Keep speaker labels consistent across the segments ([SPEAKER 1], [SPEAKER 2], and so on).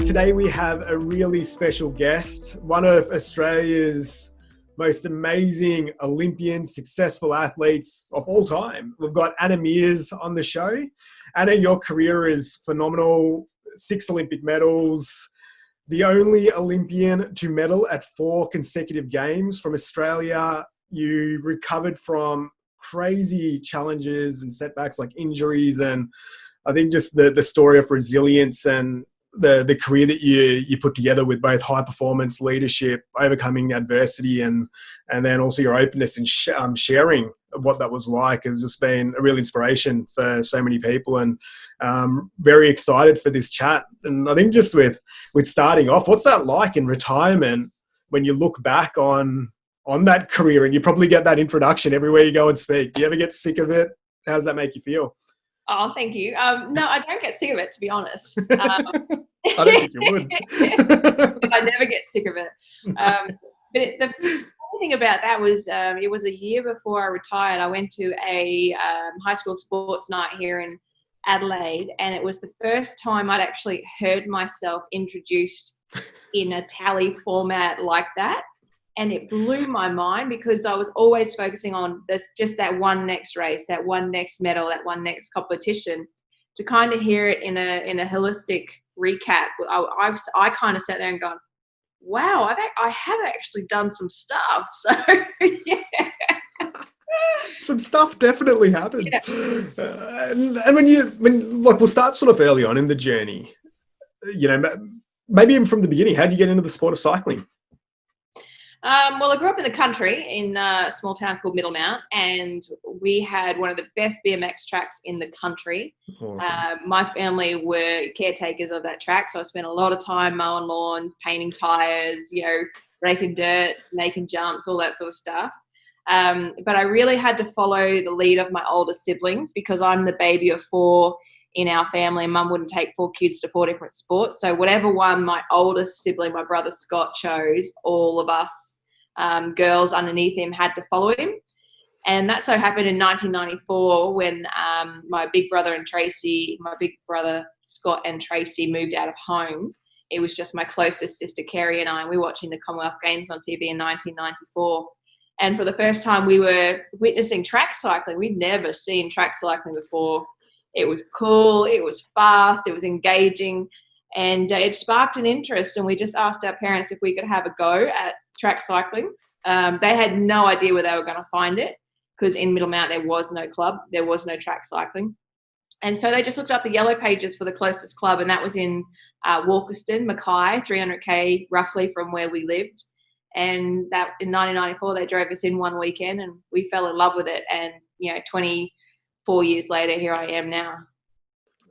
[SPEAKER 1] Today we have a really special guest, one of Australia's most amazing Olympians, successful athletes of all time. We've got Anna Meares on the show. Anna, your career is phenomenal. 6 Olympic medals, the only Olympian to medal at 4 consecutive games from Australia. You recovered from crazy challenges and setbacks like injuries, and I think just the story of resilience and the career that you put together with both high performance leadership, overcoming adversity, and then also your openness and sharing what that was like has just been a real inspiration for so many people, and very excited for this chat. And I think just with starting off, what's that like in retirement when you look back on that career, and you probably get that introduction everywhere you go and speak? Do you ever get sick of it? How does that make you feel?
[SPEAKER 2] Oh, thank you. No, I don't get sick of it, to be honest.
[SPEAKER 1] I don't think you would.
[SPEAKER 2] I never get sick of it. But the funny thing about that was it was a year before I retired. I went to a high school sports night here in Adelaide, and it was the first time I'd actually heard myself introduced in a tally format like that. And it blew my mind because I was always focusing on this, just that one next race, that one next medal, that one next competition. To kind of hear it in a holistic recap, I kind of sat there and gone, wow, I have actually done some stuff. So, yeah.
[SPEAKER 1] Some stuff definitely happened.
[SPEAKER 2] Yeah.
[SPEAKER 1] And when we'll start sort of early on in the journey, maybe even from the beginning, how did you get into the sport of cycling?
[SPEAKER 2] Well, I grew up in the country in a small town called Middlemount, and we had one of the best BMX tracks in the country. Awesome. My family were caretakers of that track, so I spent a lot of time mowing lawns, painting tyres, raking dirt, making jumps, all that sort of stuff. But I really had to follow the lead of my older siblings because I'm the baby of 4 in our family, and Mum wouldn't take 4 kids to 4 different sports. So whatever one my oldest sibling, my brother Scott, chose, all of us girls underneath him had to follow him. And that so happened in 1994 when my big brother Scott and Tracy moved out of home. It was just my closest sister Kerry and I, and we were watching the Commonwealth Games on TV in 1994. And for the first time we were witnessing track cycling. We'd never seen track cycling before. It was cool, it was fast, it was engaging, and it sparked an interest, and we just asked our parents if we could have a go at track cycling. They had no idea where they were going to find it because in Middlemount there was no club, there was no track cycling. And so they just looked up the yellow pages for the closest club, and that was in Walkerston, Mackay, 300k roughly from where we lived. And that in 1994 they drove us in one weekend, and we fell in love with it. And 24 years later, here I am now.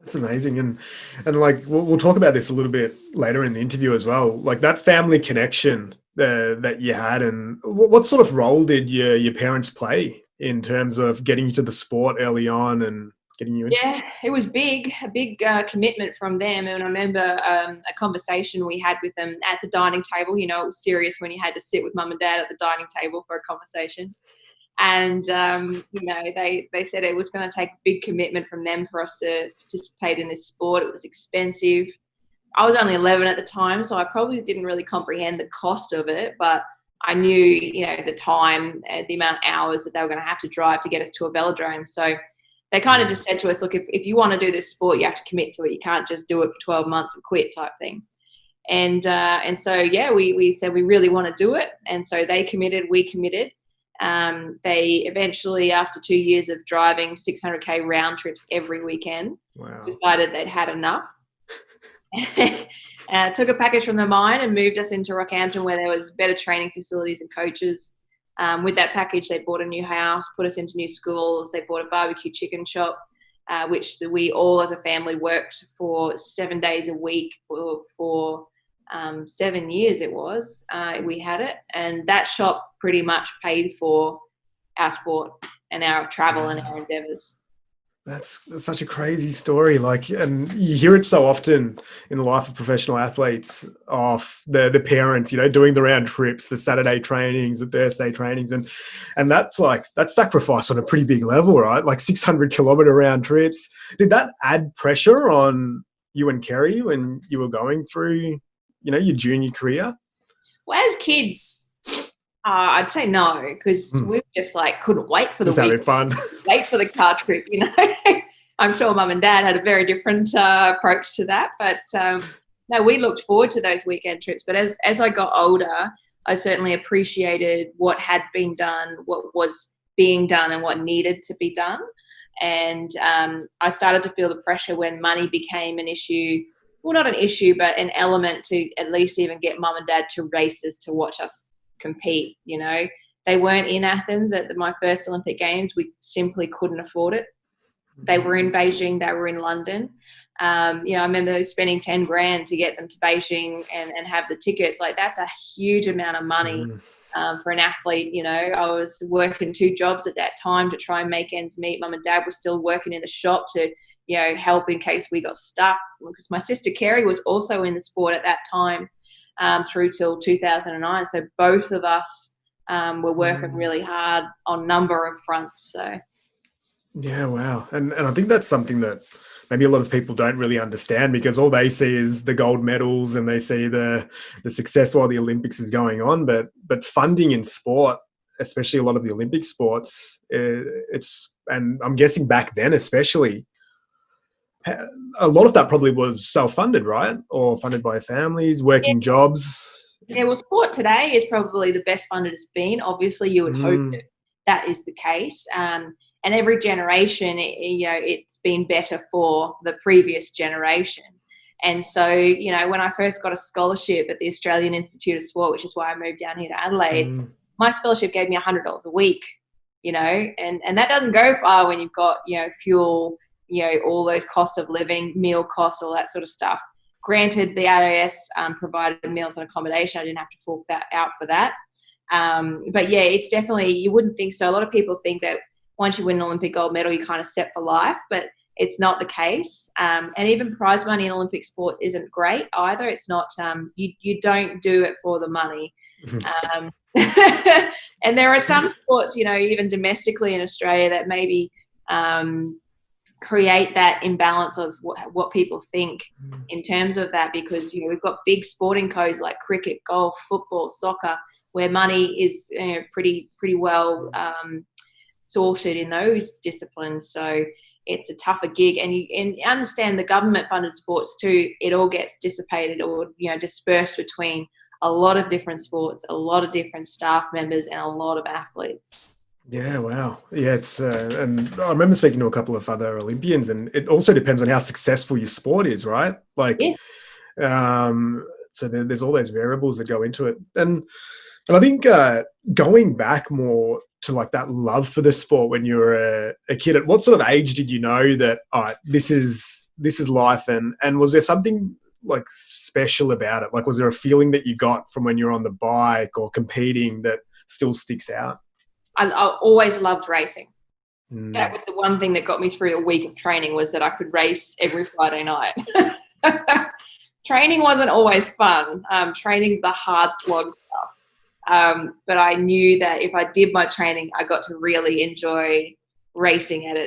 [SPEAKER 1] That's amazing. And like, we'll talk about this a little bit later in the interview as well. Like that family connection that you had, and what sort of role did your parents play in terms of getting you to the sport early on and getting you into?
[SPEAKER 2] Yeah, it was a big commitment from them. And I remember a conversation we had with them at the dining table. It was serious when you had to sit with Mum and Dad at the dining table for a conversation. And, they said it was going to take a big commitment from them for us to participate in this sport. It was expensive. I was only 11 at the time, so I probably didn't really comprehend the cost of it, but I knew, the time, the amount of hours that they were going to have to drive to get us to a velodrome. So they kind of just said to us, look, if you want to do this sport, you have to commit to it. You can't just do it for 12 months and quit type thing. And so, yeah, we said we really want to do it. And so they committed, we committed. They eventually, after 2 years of driving 600k round trips every weekend, decided they'd had enough. Took a package from the mine and moved us into Rockhampton, where there was better training facilities and coaches. With that package, they bought a new house, put us into new schools. They bought a barbecue chicken shop, which we all as a family worked for 7 days a week for 7 years it was. We had it, and that shop pretty much paid for our sport and our travel and our endeavours.
[SPEAKER 1] That's such a crazy story. Like, and you hear it so often in the life of professional athletes of the parents, doing the round trips, the Saturday trainings, the Thursday trainings. And that's sacrifice on a pretty big level, right? Like 600 kilometer round trips. Did that add pressure on you and Kerry when you were going through, your junior career?
[SPEAKER 2] Well, as kids, I'd say no, because we just like couldn't wait for the
[SPEAKER 1] Just
[SPEAKER 2] week,
[SPEAKER 1] having fun.
[SPEAKER 2] wait for the car trip. I'm sure Mum and Dad had a very different approach to that, but no, we looked forward to those weekend trips. But as I got older, I certainly appreciated what had been done, what was being done, and what needed to be done. And I started to feel the pressure when money became an issue. Well, not an issue, but an element to at least even get Mum and Dad to races to watch us compete. They weren't in Athens at my first Olympic Games. We simply couldn't afford it. They were in Beijing. They were in London. I remember spending 10 grand to get them to Beijing and have the tickets. Like, that's a huge amount of money for an athlete. I was working 2 jobs at that time to try and make ends meet. Mum and Dad were still working in the shop to, help in case we got stuck, because my sister Kerry was also in the sport at that time through till 2009. So both of us were working really hard on a number of fronts. So.
[SPEAKER 1] Yeah, wow. And I think that's something that maybe a lot of people don't really understand, because all they see is the gold medals and they see the success while the Olympics is going on. But funding in sport, especially a lot of the Olympic sports, and I'm guessing back then especially, a lot of that probably was self-funded, right? Or funded by families, working jobs.
[SPEAKER 2] Yeah, well, sport today is probably the best funded it's been. Obviously, you would hope that is the case. And every generation, it's been better for the previous generation. And so, when I first got a scholarship at the Australian Institute of Sport, which is why I moved down here to Adelaide, my scholarship gave me $100 a week, and that doesn't go far when you've got, fuel, all those costs of living, meal costs, all that sort of stuff. Granted, the AIS provided meals and accommodation. I didn't have to fork that out for that. But yeah, it's definitely, you wouldn't think so. A lot of people think that once you win an Olympic gold medal, you're kind of set for life, but it's not the case. And even prize money in Olympic sports isn't great either. It's not, you don't do it for the money. And there are some sports, even domestically in Australia, that maybe create that imbalance of what people think in terms of that, because, we've got big sporting codes like cricket, golf, football, soccer, where money is pretty well sorted in those disciplines. So it's a tougher gig, and you understand the government funded sports too, it all gets dissipated or dispersed between a lot of different sports, a lot of different staff members, and a lot of athletes.
[SPEAKER 1] Yeah, wow. Yeah, it's and I remember speaking to a couple of other Olympians, and it also depends on how successful your sport is, right? Like,
[SPEAKER 2] yes.
[SPEAKER 1] So there's all those variables that go into it, and I think going back more to like that love for the sport when you were a kid, at what sort of age did you know that this is life, and was there something like special about it? Like, was there a feeling that you got from when you were on the bike or competing that still sticks out?
[SPEAKER 2] I always loved racing. That was the one thing that got me through a week of training, was that I could race every Friday night. Training wasn't always fun. Training's the hard slog stuff. But I knew that if I did my training, I got to really enjoy racing at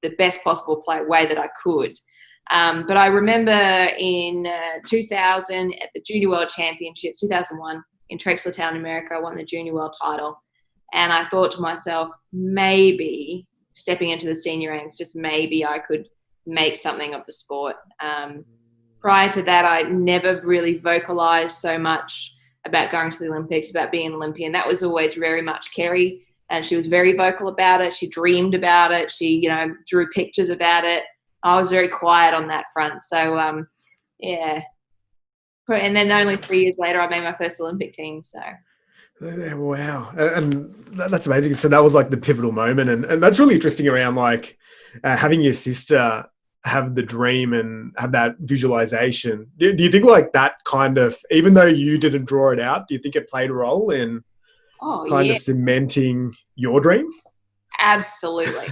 [SPEAKER 2] the best possible way that I could. But I remember in 2000 at the Junior World Championships, 2001 in Trexlertown, America, I won the Junior World title. And I thought to myself, maybe stepping into the senior ranks, just maybe I could make something of the sport. Prior to that, I never really vocalized so much about going to the Olympics, about being an Olympian. That was always very much Kerry, and she was very vocal about it. She dreamed about it. She, drew pictures about it. I was very quiet on that front. So, yeah. And then only 3 years later, I made my first Olympic team, so...
[SPEAKER 1] Wow. And that's amazing. So that was like the pivotal moment. And that's really interesting around like having your sister have the dream and have that visualization. Do you think like that kind of, even though you didn't draw it out, do you think it played a role in of cementing your dream?
[SPEAKER 2] Absolutely.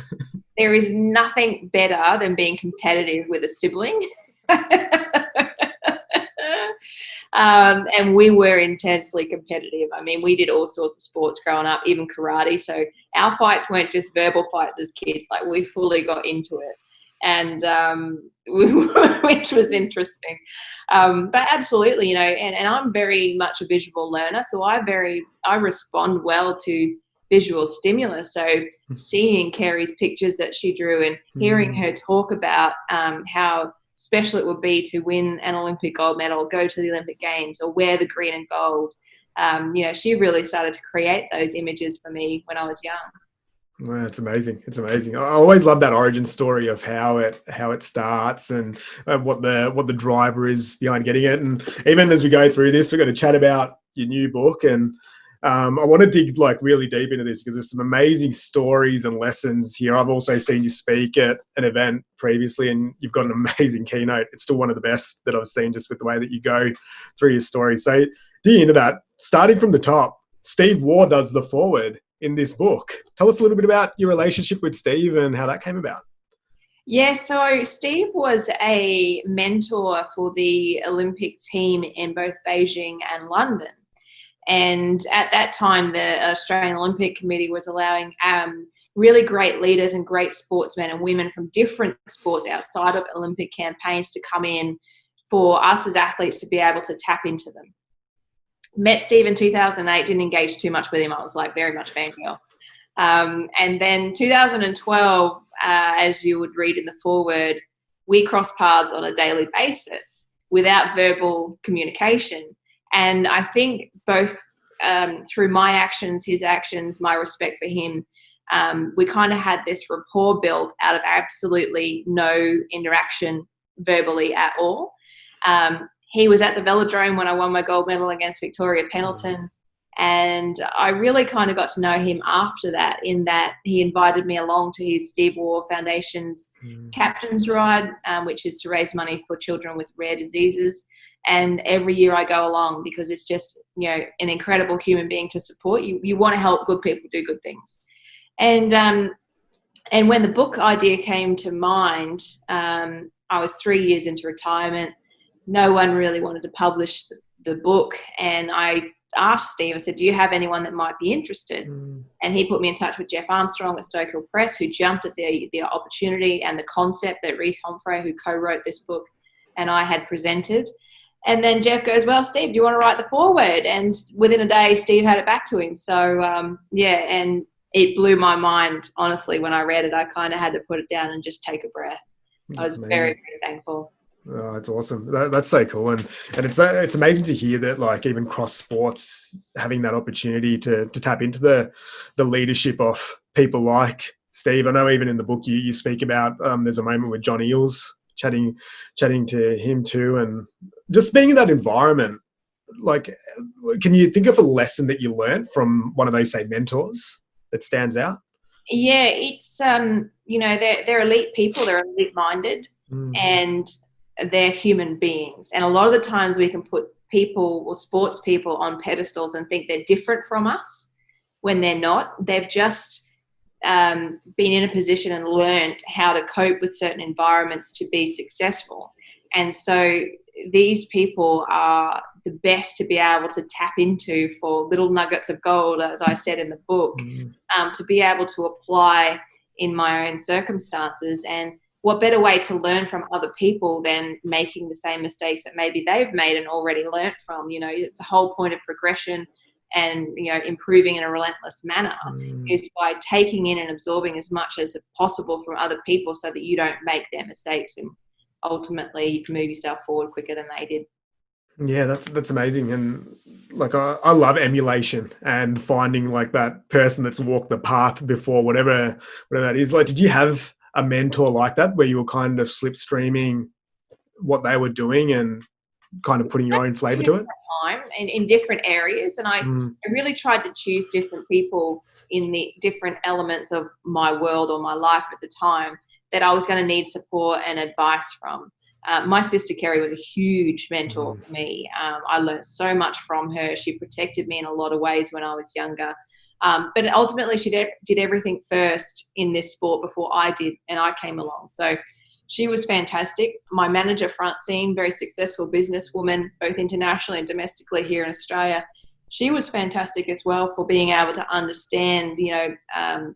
[SPEAKER 2] There is nothing better than being competitive with a sibling. And we were intensely competitive. I mean, we did all sorts of sports growing up, even karate. So our fights weren't just verbal fights as kids. Like, we fully got into it. and which was interesting. But absolutely, you know, and I'm very much a visual learner, so I respond well to visual stimulus. So seeing Kerry's pictures that she drew and hearing her talk about how special it would be to win an Olympic gold medal, go to the Olympic Games, or wear the green and gold. You know, she really started to create those images for me when I was young.
[SPEAKER 1] Well, it's amazing. It's amazing. I always love that origin story of how it starts and what the driver is behind getting it. And even as we go through this, we're going to chat about your new book, and I want to dig like really deep into this because there's some amazing stories and lessons here. I've also seen you speak at an event previously, and you've got an amazing keynote. It's still one of the best that I've seen, just with the way that you go through your story. So dig into that. Starting from the top, Steve Waugh does the foreword in this book. Tell us a little bit about your relationship with Steve and how that came about.
[SPEAKER 2] Yeah, so Steve was a mentor for the Olympic team in both Beijing and London. And at that time, the Australian Olympic Committee was allowing really great leaders and great sportsmen and women from different sports outside of Olympic campaigns to come in for us as athletes to be able to tap into them. Met Steve in 2008, didn't engage too much with him. I was like very much fangirl. And then 2012, as you would read in the foreword, we crossed paths on a daily basis without verbal communication. And I think both through my actions, his actions, my respect for him, we kind of had this rapport built out of absolutely no interaction verbally at all. He was at the velodrome when I won my gold medal against Victoria Pendleton. And I really kind of got to know him after that, in that he invited me along to his Steve Waugh Foundation's Captain's Ride, which is to raise money for children with rare diseases. And every year I go along because it's just, you know, an incredible human being to support. You want to help good people do good things. And when the book idea came to mind, I was 3 years into retirement. No one really wanted to publish the book. And I asked Steve, I said, do you have anyone that might be interested? And he put me in touch with Jeff Armstrong at Stoke Hill Press, who jumped at the opportunity and the concept that Reese Homfrey, who co-wrote this book, and I had presented. And then Jeff goes, well, Steve, do you want to write the foreword? And within a day, Steve had it back to him. So, yeah, and it blew my mind, honestly. When I read it, I kind of had to put it down and just take a breath. I was very, very thankful.
[SPEAKER 1] Oh, it's awesome. That's so cool. And it's amazing to hear that, like, even cross sports, having that opportunity to tap into the leadership of people like Steve. I know even in the book you speak about, there's a moment with John Eales chatting to him too. And just being in that environment, like, can you think of a lesson that you learned from one of those, say, mentors that stands out?
[SPEAKER 2] Yeah, it's, you know, they're elite people. They're elite minded and they're human beings. And a lot of the times we can put people or sports people on pedestals and think they're different from us when they're not. They've just been in a position and learned how to cope with certain environments to be successful. And so these people are the best to be able to tap into for little nuggets of gold, as I said in the book, to be able to apply in my own circumstances. And what better way to learn from other people than making the same mistakes that maybe they've made and already learnt from? You know, it's the whole point of progression and, you know, improving in a relentless manner is by taking in and absorbing as much as possible from other people so that you don't make their mistakes, and ultimately you can move yourself forward quicker than they did.
[SPEAKER 1] Yeah, that's amazing. And like, I love emulation and finding like that person that's walked the path before, whatever that is. Like, did you have a mentor like that where you were kind of slipstreaming what they were doing and kind of putting your own flavor to it?
[SPEAKER 2] In different areas. And I really tried to choose different people in the different elements of my world or my life at the time that I was going to need support and advice from. My sister Kerry was a huge mentor for me. I learned so much from her. She protected me in a lot of ways when I was younger. But ultimately she did everything first in this sport before I did, and I came along. So she was fantastic. My manager, Francine, very successful businesswoman, both internationally and domestically here in Australia. She was fantastic as well for being able to understand, you know,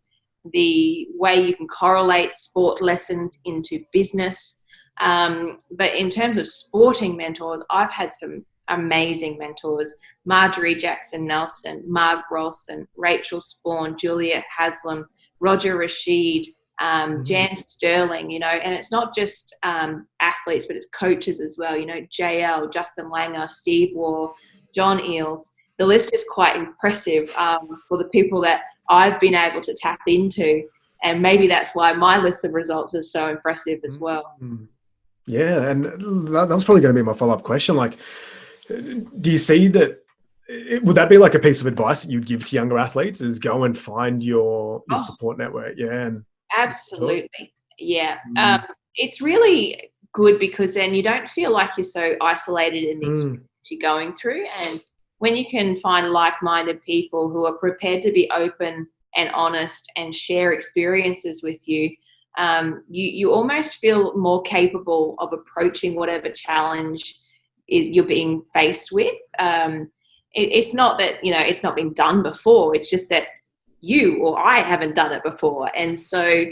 [SPEAKER 2] the way you can correlate sport lessons into business. But in terms of sporting mentors, I've had some amazing mentors: Marjorie Jackson Nelson, Marg Rolson, Rachel Spawn, Juliet Haslam, Roger Rashid, Jan Sterling, and it's not just athletes, but it's coaches as well, JL, Justin Langer, Steve Waugh, John Eales. The list is quite impressive for the people that I've been able to tap into, and maybe that's why my list of results is so impressive as well.
[SPEAKER 1] Yeah, and that was probably going to be my follow-up question. Like, do you see that? Would that be like a piece of advice that you'd give to younger athletes? Is go and find your support network? Yeah,
[SPEAKER 2] absolutely. Yeah, it's really good because then you don't feel like you're so isolated in the experience you're going through, and when you can find like-minded people who are prepared to be open and honest and share experiences with you, you almost feel more capable of approaching whatever challenge you're being faced with. It's not that, it's not been done before. It's just that you or I haven't done it before. And so,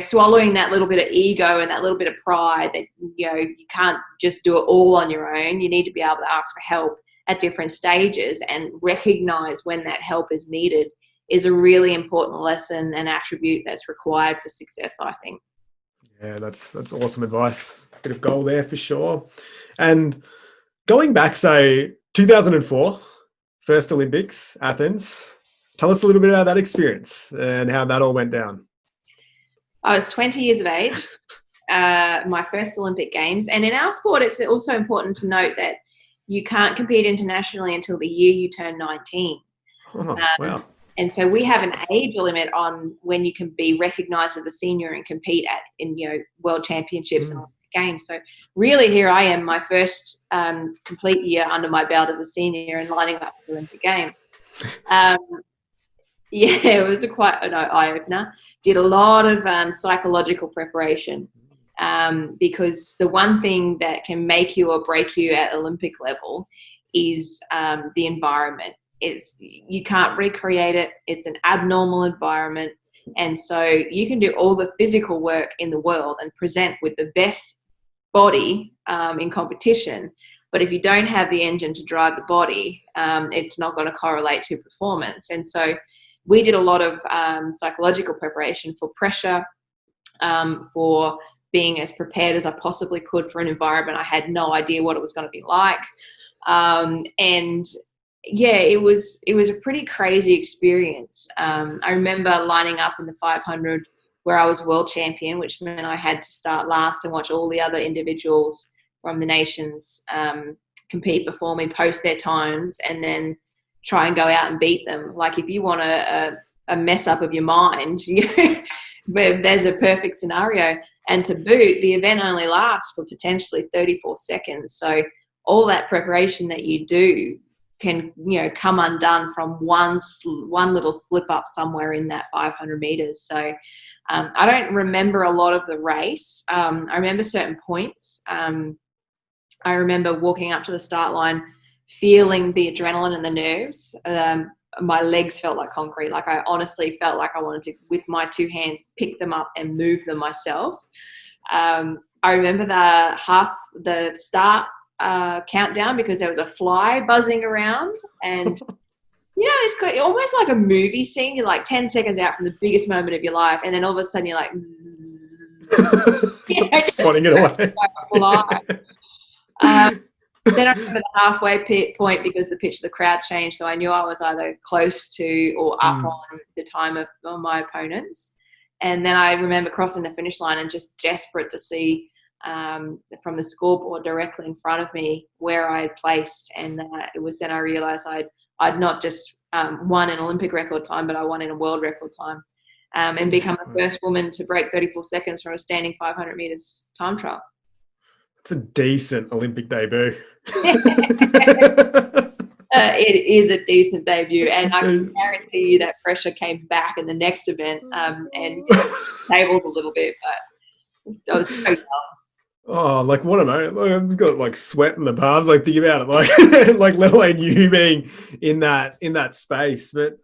[SPEAKER 2] swallowing that little bit of ego and that little bit of pride that, you can't just do it all on your own. You need to be able to ask for help at different stages and recognize when that help is needed is a really important lesson and attribute that's required for success, I think.
[SPEAKER 1] Yeah, that's awesome advice. Bit of gold there for sure. And going back, say, 2004, first Olympics, Athens. Tell us a little bit about that experience and how that all went down.
[SPEAKER 2] I was 20 years of age, my first Olympic Games. And in our sport, it's also important to note that you can't compete internationally until the year you turn 19.
[SPEAKER 1] Oh, wow.
[SPEAKER 2] And so we have an age limit on when you can be recognised as a senior and compete in world championships and Olympic Games. So really here I am, my first complete year under my belt as a senior and lining up for the Olympic Games. It was quite an eye-opener. Did a lot of psychological preparation because the one thing that can make you or break you at Olympic level is the environment. You can't recreate it. It's an abnormal environment. And so you can do all the physical work in the world and present with the best body in competition. But if you don't have the engine to drive the body, it's not going to correlate to performance. And so we did a lot of psychological preparation for pressure, for being as prepared as I possibly could for an environment I had no idea what it was going to be like. It was a pretty crazy experience. I remember lining up in the 500 where I was world champion, which meant I had to start last and watch all the other individuals from the nations compete before me, post their times, and then try and go out and beat them. Like if you want a mess up of your mind, there's a perfect scenario. And to boot, the event only lasts for potentially 34 seconds. So all that preparation that you do can, come undone from one little slip up somewhere in that 500 meters. So I don't remember a lot of the race. I remember certain points. I remember walking up to the start line, feeling the adrenaline and the nerves. My legs felt like concrete. Like I honestly felt like I wanted to, with my two hands, pick them up and move them myself. I remember the start countdown because there was a fly buzzing around, and it's almost like a movie scene. You're like 10 seconds out from the biggest moment of your life, and then all of a sudden you're like
[SPEAKER 1] swatting it away.
[SPEAKER 2] Then I remember the halfway point because the pitch of the crowd changed, so I knew I was either close to or up on the time of my opponents. And then I remember crossing the finish line and just desperate to see from the scoreboard directly in front of me where I had placed. And it was then I realised I'd not just won an Olympic record time, but I won in a world record time, and become the first woman to break 34 seconds from a standing 500 metres time trial.
[SPEAKER 1] It's a decent Olympic debut.
[SPEAKER 2] It is a decent debut, and I can guarantee you that pressure came back in the next event and tabled a little bit, but I was so young.
[SPEAKER 1] Oh, like what am I? I've got like sweat in the palms. Like think about it, like let alone you being in that space. But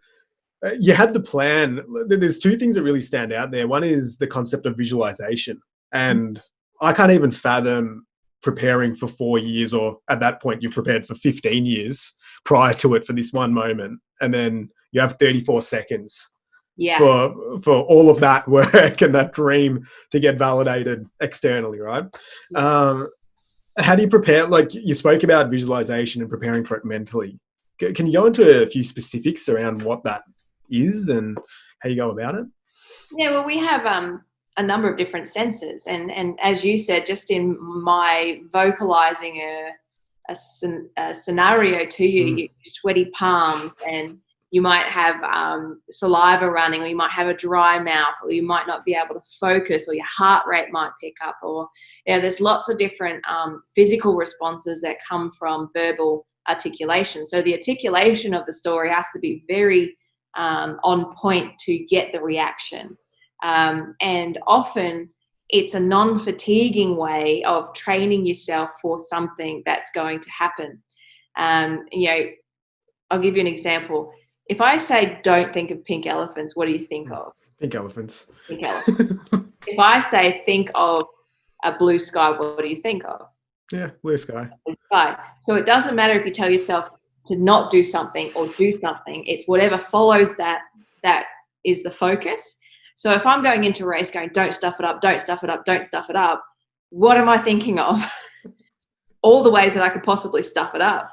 [SPEAKER 1] You had the plan. There's two things that really stand out there. One is the concept of visualization. And I can't even fathom preparing for 4 years, or at that point, you've prepared for 15 years prior to it for this one moment. And then you have 34 seconds
[SPEAKER 2] Yeah.
[SPEAKER 1] for all of that work and that dream to get validated externally, right? How do you prepare? Like, you spoke about visualization and preparing for it mentally. Can you go into a few specifics around what that is and how you go about it?
[SPEAKER 2] Yeah, well, we have a number of different senses, and as you said, just in my vocalizing a scenario to you, you sweaty palms, and you might have saliva running, or you might have a dry mouth, or you might not be able to focus, or your heart rate might pick up, or there's lots of different physical responses that come from verbal articulation. So the articulation of the story has to be very on point to get the reaction. And often it's a non-fatiguing way of training yourself for something that's going to happen. I'll give you an example. If I say, don't think of pink elephants, what do you think of?
[SPEAKER 1] Pink elephants.
[SPEAKER 2] Pink elephants. If I say, think of a blue sky, what do you think of?
[SPEAKER 1] Yeah, blue sky.
[SPEAKER 2] Blue sky. So it doesn't matter if you tell yourself to not do something or do something. It's whatever follows that is the focus. So if I'm going into a race going, don't stuff it up, don't stuff it up, don't stuff it up, what am I thinking of? All the ways that I could possibly stuff it up.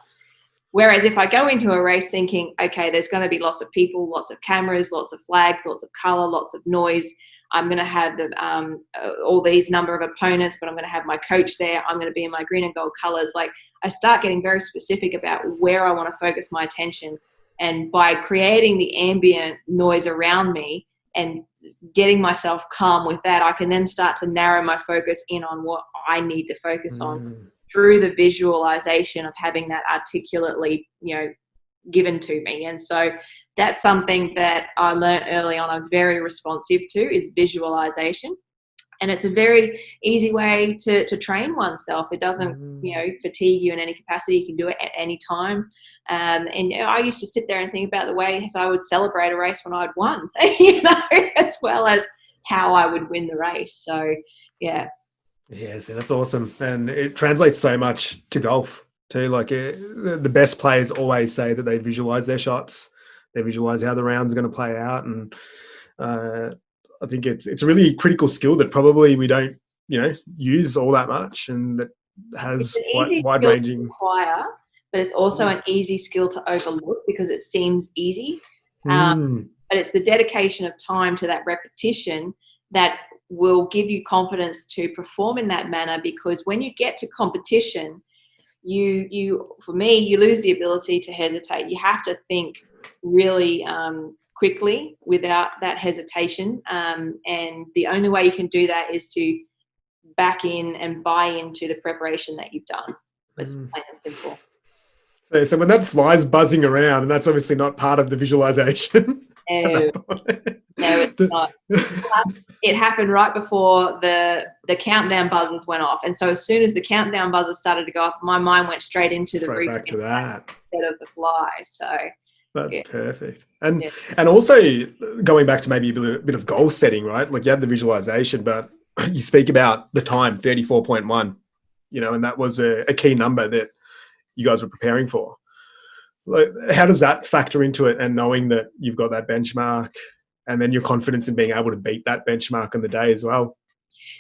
[SPEAKER 2] Whereas if I go into a race thinking, okay, there's going to be lots of people, lots of cameras, lots of flags, lots of color, lots of noise. I'm going to have all these number of opponents, but I'm going to have my coach there. I'm going to be in my green and gold colors. Like, I start getting very specific about where I want to focus my attention. And by creating the ambient noise around me and getting myself calm with that, I can then start to narrow my focus in on what I need to focus on through the visualization of having that articulately, given to me. And so that's something that I learned early on. I'm very responsive to is visualization. And it's a very easy way to train oneself. It doesn't, fatigue you in any capacity. You can do it at any time. And I used to sit there and think about the ways I would celebrate a race when I'd won, as well as how I would win the race. So, yeah.
[SPEAKER 1] Yeah, so that's awesome. And it translates so much to golf too. Like, the best players always say that they visualize their shots. They visualize how the round's going to play out. And I think it's a really critical skill that probably we don't, use all that much, and that has wide-ranging.
[SPEAKER 2] But it's also an easy skill to overlook because it seems easy. But it's the dedication of time to that repetition that will give you confidence to perform in that manner, because when you get to competition, for me, you lose the ability to hesitate. You have to think really quickly without that hesitation. And the only way you can do that is to back in and buy into the preparation that you've done. It's plain and simple.
[SPEAKER 1] So when that fly's buzzing around, and that's obviously not part of the visualization.
[SPEAKER 2] No, it's not. It happened right before the countdown buzzers went off. And so as soon as the countdown buzzers started to go off, my mind went straight into the
[SPEAKER 1] replay back to that
[SPEAKER 2] instead of the fly. So
[SPEAKER 1] that's perfect. And also going back to maybe a bit of goal setting, right? Like, you had the visualization, but you speak about the time, 34.1, and that was a key number that you guys were preparing for. Like, how does that factor into it, and knowing that you've got that benchmark, and then your confidence in being able to beat that benchmark on the day as well?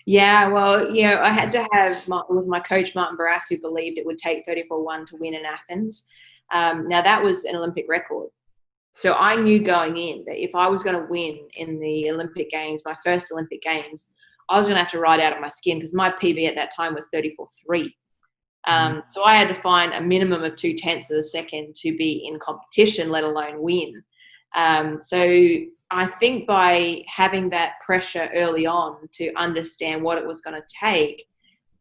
[SPEAKER 2] Yeah, well, I had to have with my coach, Martin Meares, who believed it would take 34.1 to win in Athens. Now, that was an Olympic record. So I knew going in that if I was going to win in the Olympic Games, my first Olympic Games, I was going to have to ride out of my skin, because my PB at that time was 34.3. So I had to find a minimum of 0.2 of a second to be in competition, let alone win. So I think by having that pressure early on to understand what it was going to take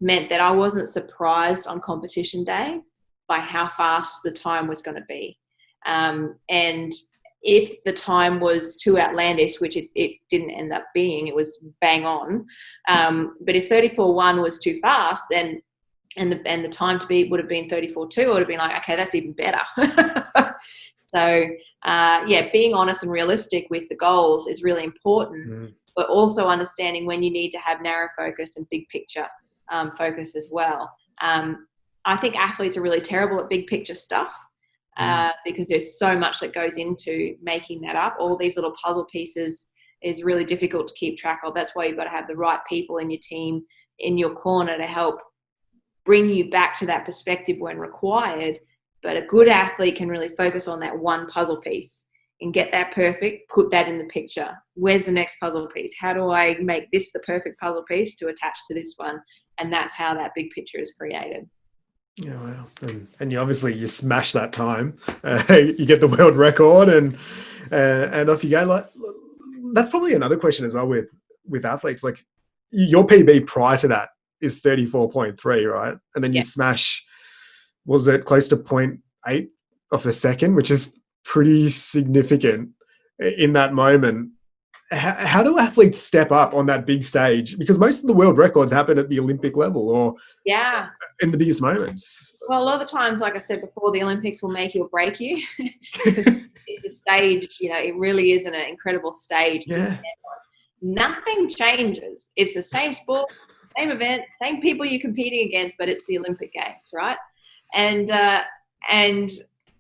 [SPEAKER 2] meant that I wasn't surprised on competition day by how fast the time was going to be. And if the time was too outlandish, which it didn't end up being, it was bang on. But if 34.1 was too fast, then and the time to beat would have been 34.2, I would have been like, okay, that's even better. So, being honest and realistic with the goals is really important, but also understanding when you need to have narrow focus and big picture focus as well. I think athletes are really terrible at big picture stuff because there's so much that goes into making that up. All these little puzzle pieces is really difficult to keep track of. That's why you've got to have the right people in your team, in your corner, to help bring you back to that perspective when required. But a good athlete can really focus on that one puzzle piece and get that perfect, put that in the picture. Where's the next puzzle piece? How do I make this the perfect puzzle piece to attach to this one? And that's how that big picture is created.
[SPEAKER 1] Yeah, wow. And you obviously you smash that time. You get the world record and off you go. Like, that's probably another question as well with athletes. Like, your PB prior to that is 34.3, right? And then you smash, was it close to 0.8 of a second, which is pretty significant in that moment. How do athletes step up on that big stage? Because most of the world records happen at the Olympic level or in the biggest moments.
[SPEAKER 2] Well, a lot of the times, like I said before, the Olympics will make you or break you. It's a stage, it really is an incredible stage to stand on. Nothing changes. It's the same sport, same event, same people you're competing against, but it's the Olympic Games, right? And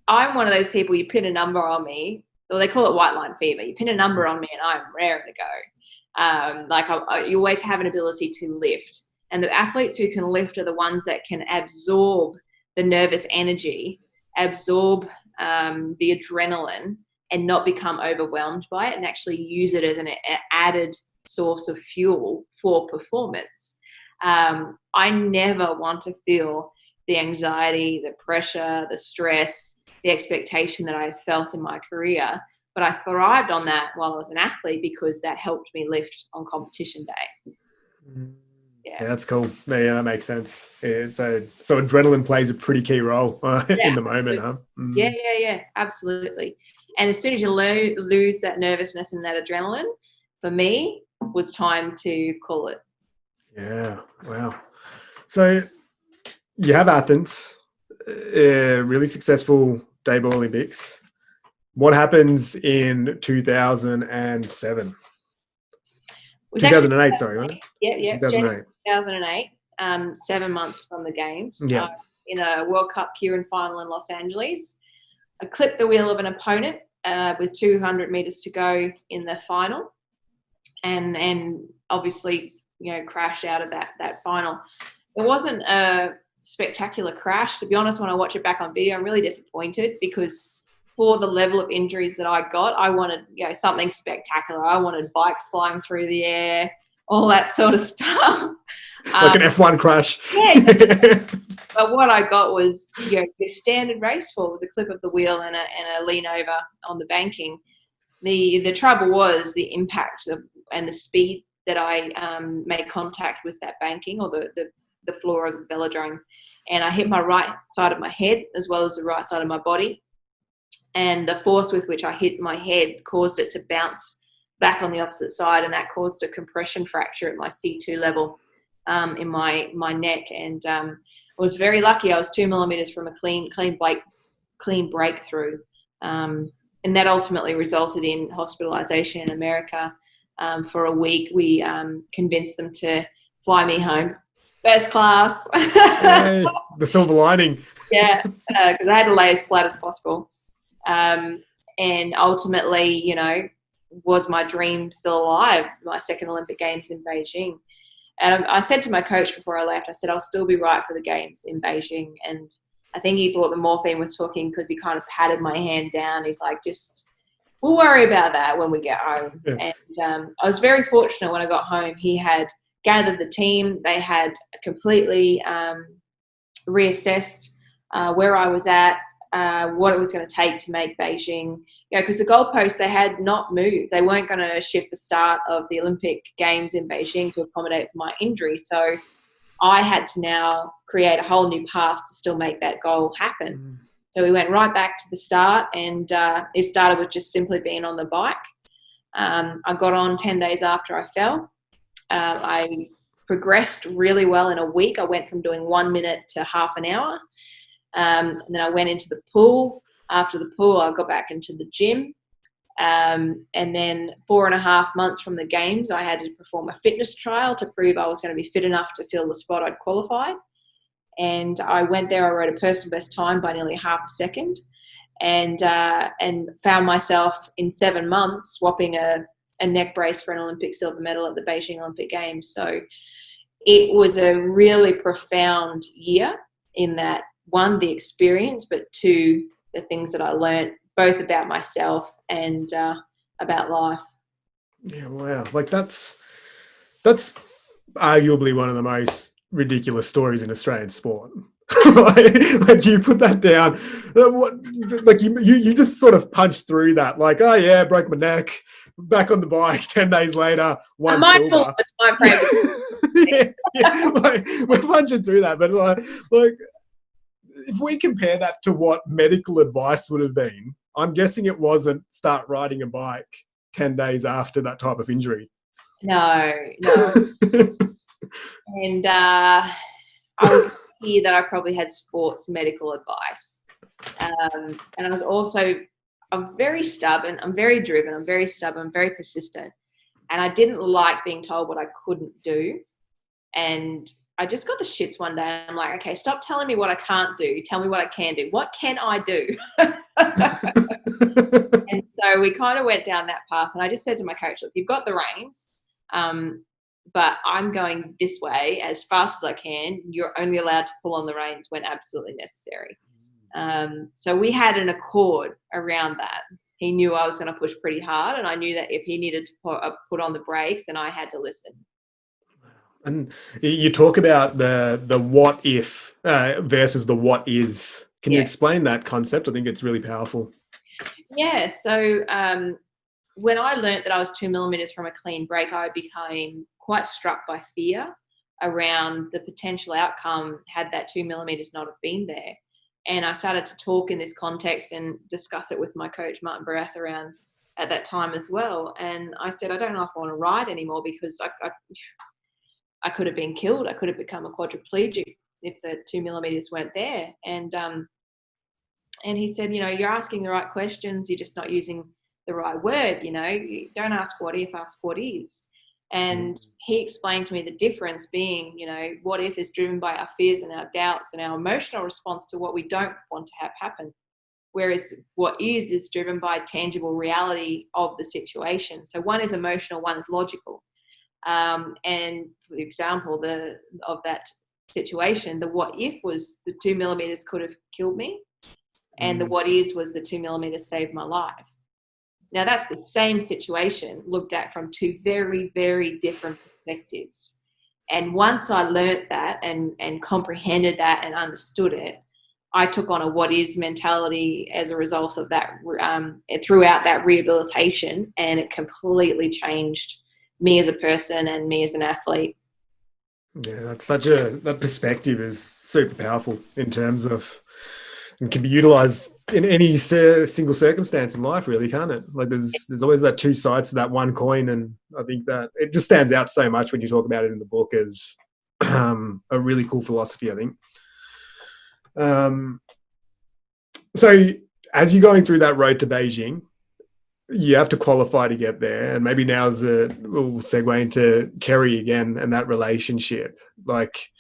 [SPEAKER 2] I'm one of those people, you pin a number on me, or they call it white line fever. You pin a number on me and I'm raring to go. You always have an ability to lift. And the athletes who can lift are the ones that can absorb the nervous energy, absorb the adrenaline, and not become overwhelmed by it, and actually use it as an added source of fuel for performance. I never want to feel the anxiety, the pressure, the stress, the expectation that I felt in my career. But I thrived on that while I was an athlete because that helped me lift on competition day.
[SPEAKER 1] Yeah, that's cool. Yeah, that makes sense. Yeah, so adrenaline plays a pretty key role in the moment, huh?
[SPEAKER 2] Yeah, absolutely. And as soon as you lose that nervousness and that adrenaline, for me, was time to call it.
[SPEAKER 1] Yeah, wow. So you have Athens, really successful Dayball Olympics. What happens in 2007? 2008, sorry, wasn't it?
[SPEAKER 2] Yeah,
[SPEAKER 1] 2008.
[SPEAKER 2] 2008, 7 months from the games.
[SPEAKER 1] Yeah.
[SPEAKER 2] In a World Cup Keirin final in Los Angeles. I clipped the wheel of an opponent with 200 meters to go in the final, and obviously, crashed out of that final. It wasn't a spectacular crash. To be honest, when I watch it back on video, I'm really disappointed because for the level of injuries that I got, I wanted, something spectacular. I wanted bikes flying through the air, all that sort of stuff.
[SPEAKER 1] Like an F1 crash.
[SPEAKER 2] Yeah. But what I got was, the standard race fall was a clip of the wheel and a lean over on the banking. The trouble was the impact and the speed that I made contact with that banking or the floor of the velodrome. And I hit my right side of my head as well as the right side of my body. And the force with which I hit my head caused it to bounce back on the opposite side, and that caused a compression fracture at my C2 level in my neck. And I was very lucky. I was 2 millimeters from a clean breakthrough. And that ultimately resulted in hospitalization in America for a week. We convinced them to fly me home. First class.
[SPEAKER 1] Hey, the silver lining.
[SPEAKER 2] Yeah, because I had to lay as flat as possible. And ultimately, was my dream still alive? My second Olympic Games in Beijing. And I said to my coach before I left, I said, I'll still be right for the Games in Beijing. And I think he thought the morphine was talking because he kind of patted my hand down. He's like, we'll worry about that when we get home. Yeah. And I was very fortunate when I got home. He had gathered the team. They had completely reassessed where I was at, what it was going to take to make Beijing, because the goalposts, they had not moved. They weren't going to shift the start of the Olympic Games in Beijing to accommodate for my injury. So I had to now create a whole new path to still make that goal happen. So we went right back to the start, and it started with just simply being on the bike. I got on 10 days after I fell. I progressed really well in a week. I went from doing 1 minute to half an hour. And then I went into the pool. after the pool, I got back into the gym. And then 4.5 months from the games, I had to perform a fitness trial to prove I was going to be fit enough to fill the spot I'd qualified. And I went there, I rode a personal best time by nearly half a second, and found myself in 7 months swapping a neck brace for an Olympic silver medal at the Beijing Olympic Games. So it was a really profound year in that, one, the experience, but two, the things that I learned both about myself and about life.
[SPEAKER 1] Yeah, wow. Like that's arguably one of the most ridiculous stories in Australian sport. like you put that down, like you just sort of punched through that. Like, oh yeah, broke my neck, back on the bike. 10 days later, one silver.
[SPEAKER 2] The time frame.
[SPEAKER 1] yeah, like we're punching through that, but like if we compare that to what medical advice would have been, I'm guessing it wasn't start riding a bike 10 days after that type of injury.
[SPEAKER 2] No. And I was lucky that I probably had sports medical advice. And I was also, I'm very stubborn, I'm very driven, I'm very stubborn, very persistent. And I didn't like being told what I couldn't do. And I just got the shits one day. I'm like, okay, stop telling me what I can't do. Tell me what I can do. What can I do? And so we kind of went down that path. And I just said to my coach, look, you've got the reins, but I'm going this way as fast as I can. You're only allowed to pull on the reins when absolutely necessary. So we had an accord around that. He knew I was going to push pretty hard, and I knew that if he needed to put on the brakes, and I had to listen.
[SPEAKER 1] And you talk about the what if versus the what is. Can you explain that concept? I think it's really powerful.
[SPEAKER 2] Yeah. So when I learned that I was 2 millimeters from a clean break, I became quite struck by fear around the potential outcome had that 2 millimeters not have been there. And I started to talk in this context and discuss it with my coach, Martin Meares, around at that time as well. And I said, I don't know if I want to ride anymore because I could have been killed. I could have become a quadriplegic if the 2 millimeters weren't there. And he said, you're asking the right questions. You're just not using the right word. You don't ask what if, ask what is. And he explained to me the difference being, what if is driven by our fears and our doubts and our emotional response to what we don't want to have happen. Whereas what is driven by tangible reality of the situation. So one is emotional, one is logical. And for example, of that situation, the what if was the 2 millimeters could have killed me, and the what is was the 2 millimeters saved my life. Now that's the same situation looked at from two very, very different perspectives. And once I learnt that and comprehended that and understood it, I took on a what is mentality as a result of that throughout that rehabilitation, and it completely changed me as a person and me as an athlete.
[SPEAKER 1] Yeah, that perspective is super powerful in terms of, and can be utilized in any single circumstance in life, really, can't it? Like there's always that two sides to that one coin, and I think that it just stands out so much when you talk about it in the book as a really cool philosophy, I think. So as you're going through that road to Beijing, you have to qualify to get there, and maybe now's we'll segue into Kerry again and that relationship. Like,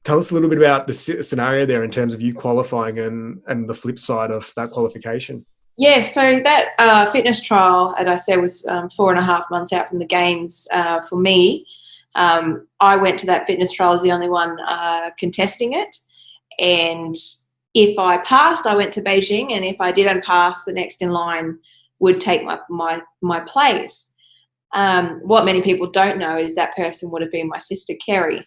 [SPEAKER 1] tell us a little bit about the scenario there in terms of you qualifying and the flip side of that qualification.
[SPEAKER 2] Yeah, so that fitness trial, as I said, was 4.5 months out from the games for me. I went to that fitness trial as the only one contesting it, and if I passed, I went to Beijing, and if I didn't pass, the next in line would take my place. What many people don't know is that person would have been my sister, Kerry.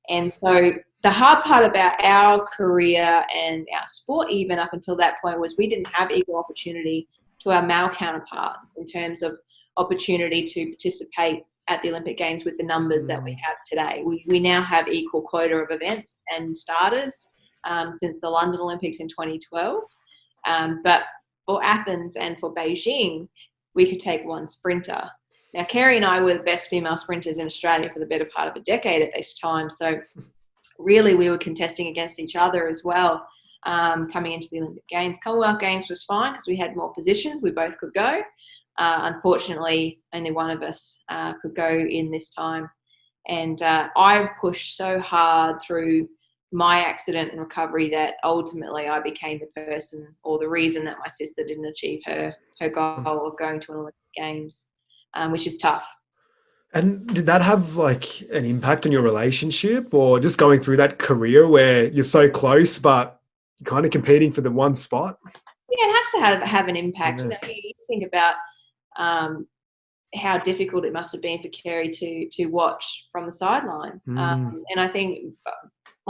[SPEAKER 2] And so the hard part about our career and our sport, even up until that point, was we didn't have equal opportunity to our male counterparts in terms of opportunity to participate at the Olympic Games with the numbers that we have today. We now have equal quota of events and starters since the London Olympics in 2012. But for Athens and for Beijing, we could take one sprinter. Now, Kerry and I were the best female sprinters in Australia for the better part of a decade at this time. So really we were contesting against each other as well. coming into the Olympic Games. Commonwealth Games was fine because we had more positions. We both could go. Unfortunately, only one of us could go in this time. And I pushed so hard through my accident and recovery that ultimately I became the person or the reason that my sister didn't achieve her goal of going to an Olympic Games, which is tough.
[SPEAKER 1] And did that have like an impact on your relationship, or just going through that career where you're so close but you're kind of competing for the one spot?
[SPEAKER 2] Yeah, it has to have an impact.
[SPEAKER 1] Yeah.
[SPEAKER 2] You know, you think about how difficult it must have been for Kerry to watch from the sideline. And I think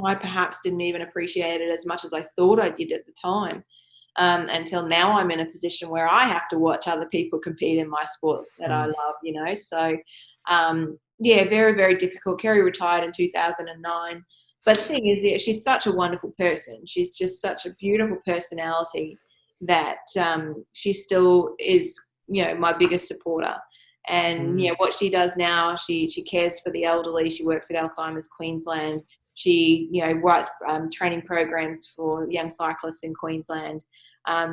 [SPEAKER 2] I perhaps didn't even appreciate it as much as I thought I did at the time, until now I'm in a position where I have to watch other people compete in my sport that I love, you know. So, yeah, very, very difficult. Kerry retired in 2009. But the thing is, yeah, she's such a wonderful person. She's just such a beautiful personality that she still is, you know, my biggest supporter. And, you know, what she does now, she cares for the elderly. She works at Alzheimer's Queensland. She, you know, writes training programs for young cyclists in Queensland.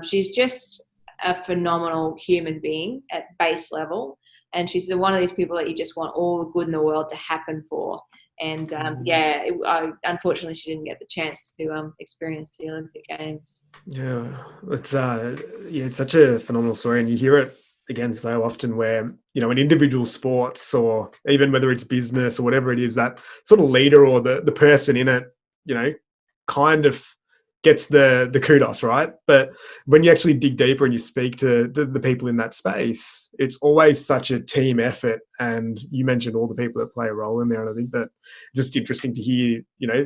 [SPEAKER 2] She's just a phenomenal human being at base level. And she's one of these people that you just want all the good in the world to happen for. And, unfortunately, she didn't get the chance to experience the Olympic Games.
[SPEAKER 1] Yeah, it's such a phenomenal story, and you hear it again so often where, you know, in individual sports or even whether it's business or whatever it is, that sort of leader or the person in it, you know, kind of gets the kudos, right? But when you actually dig deeper and you speak to the people in that space, it's always such a team effort. And you mentioned all the people that play a role in there, and I think that it's just interesting to hear, you know,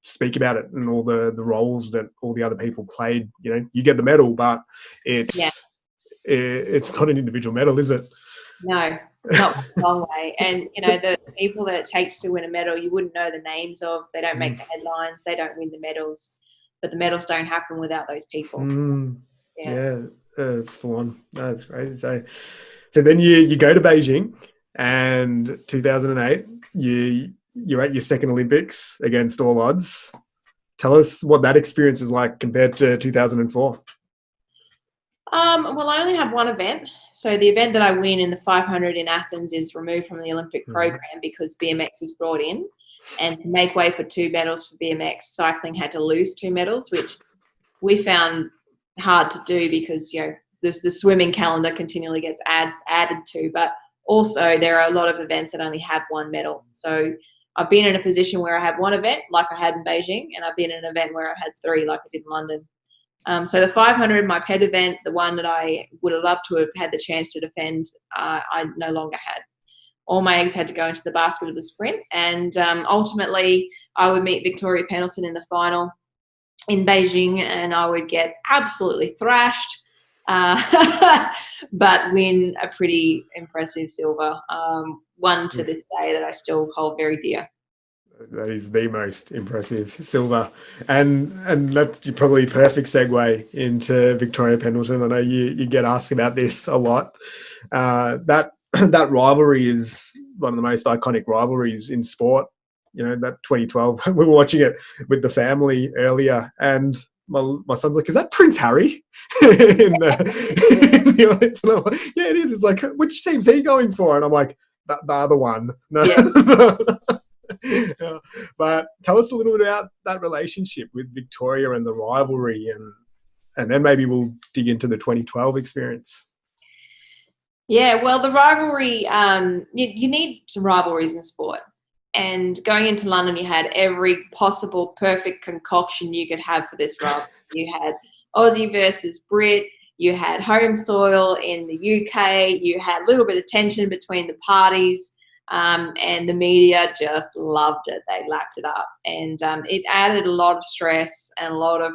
[SPEAKER 1] speak about it and all the roles that all the other people played. You know, you get the medal, but it's not an individual medal, is it?
[SPEAKER 2] No, not by a long way. And, you know, the people that it takes to win a medal, you wouldn't know the names of. They don't make the headlines. They don't win the medals. But the medals don't happen without those people.
[SPEAKER 1] Yeah, it's full on. No, that's great. So then you go to Beijing, and 2008, you're at your second Olympics against all odds. Tell us what that experience is like compared to 2004.
[SPEAKER 2] Well, I only have one event. So the event that I win in the 500 in Athens is removed from the Olympic program because BMX is brought in. And to make way for 2 medals for BMX, cycling had to lose 2 medals, which we found hard to do because, you know, the swimming calendar continually gets added to. But also there are a lot of events that only have 1 medal. So I've been in a position where I have 1 event like I had in Beijing, and I've been in an event where I've had 3 like I did in London. So the 500, my pet event, the one that I would have loved to have had the chance to defend, I no longer had. All my eggs had to go into the basket of the sprint. And ultimately, I would meet Victoria Pendleton in the final in Beijing, and I would get absolutely thrashed, but win a pretty impressive silver, one to this day that I still hold very dear.
[SPEAKER 1] That is the most impressive silver, and that's probably perfect segue into Victoria Pendleton. I know you get asked about this a lot. That rivalry is one of the most iconic rivalries in sport. You know, that 2012, we were watching it with the family earlier, and my son's like, "Is that Prince Harry?" in the audience, and I'm like, "Yeah, it is." It's like, which team's he going for? And I'm like, the other one. No. Yeah. But tell us a little bit about that relationship with Victoria and the rivalry, and then maybe we'll dig into the 2012 experience.
[SPEAKER 2] Yeah, well, the rivalry, you need some rivalries in sport. And going into London, you had every possible perfect concoction you could have for this rivalry. You had Aussie versus Brit. You had home soil in the UK. You had a little bit of tension between the parties. And the media just loved it. They lapped it up. And it added a lot of stress and a lot of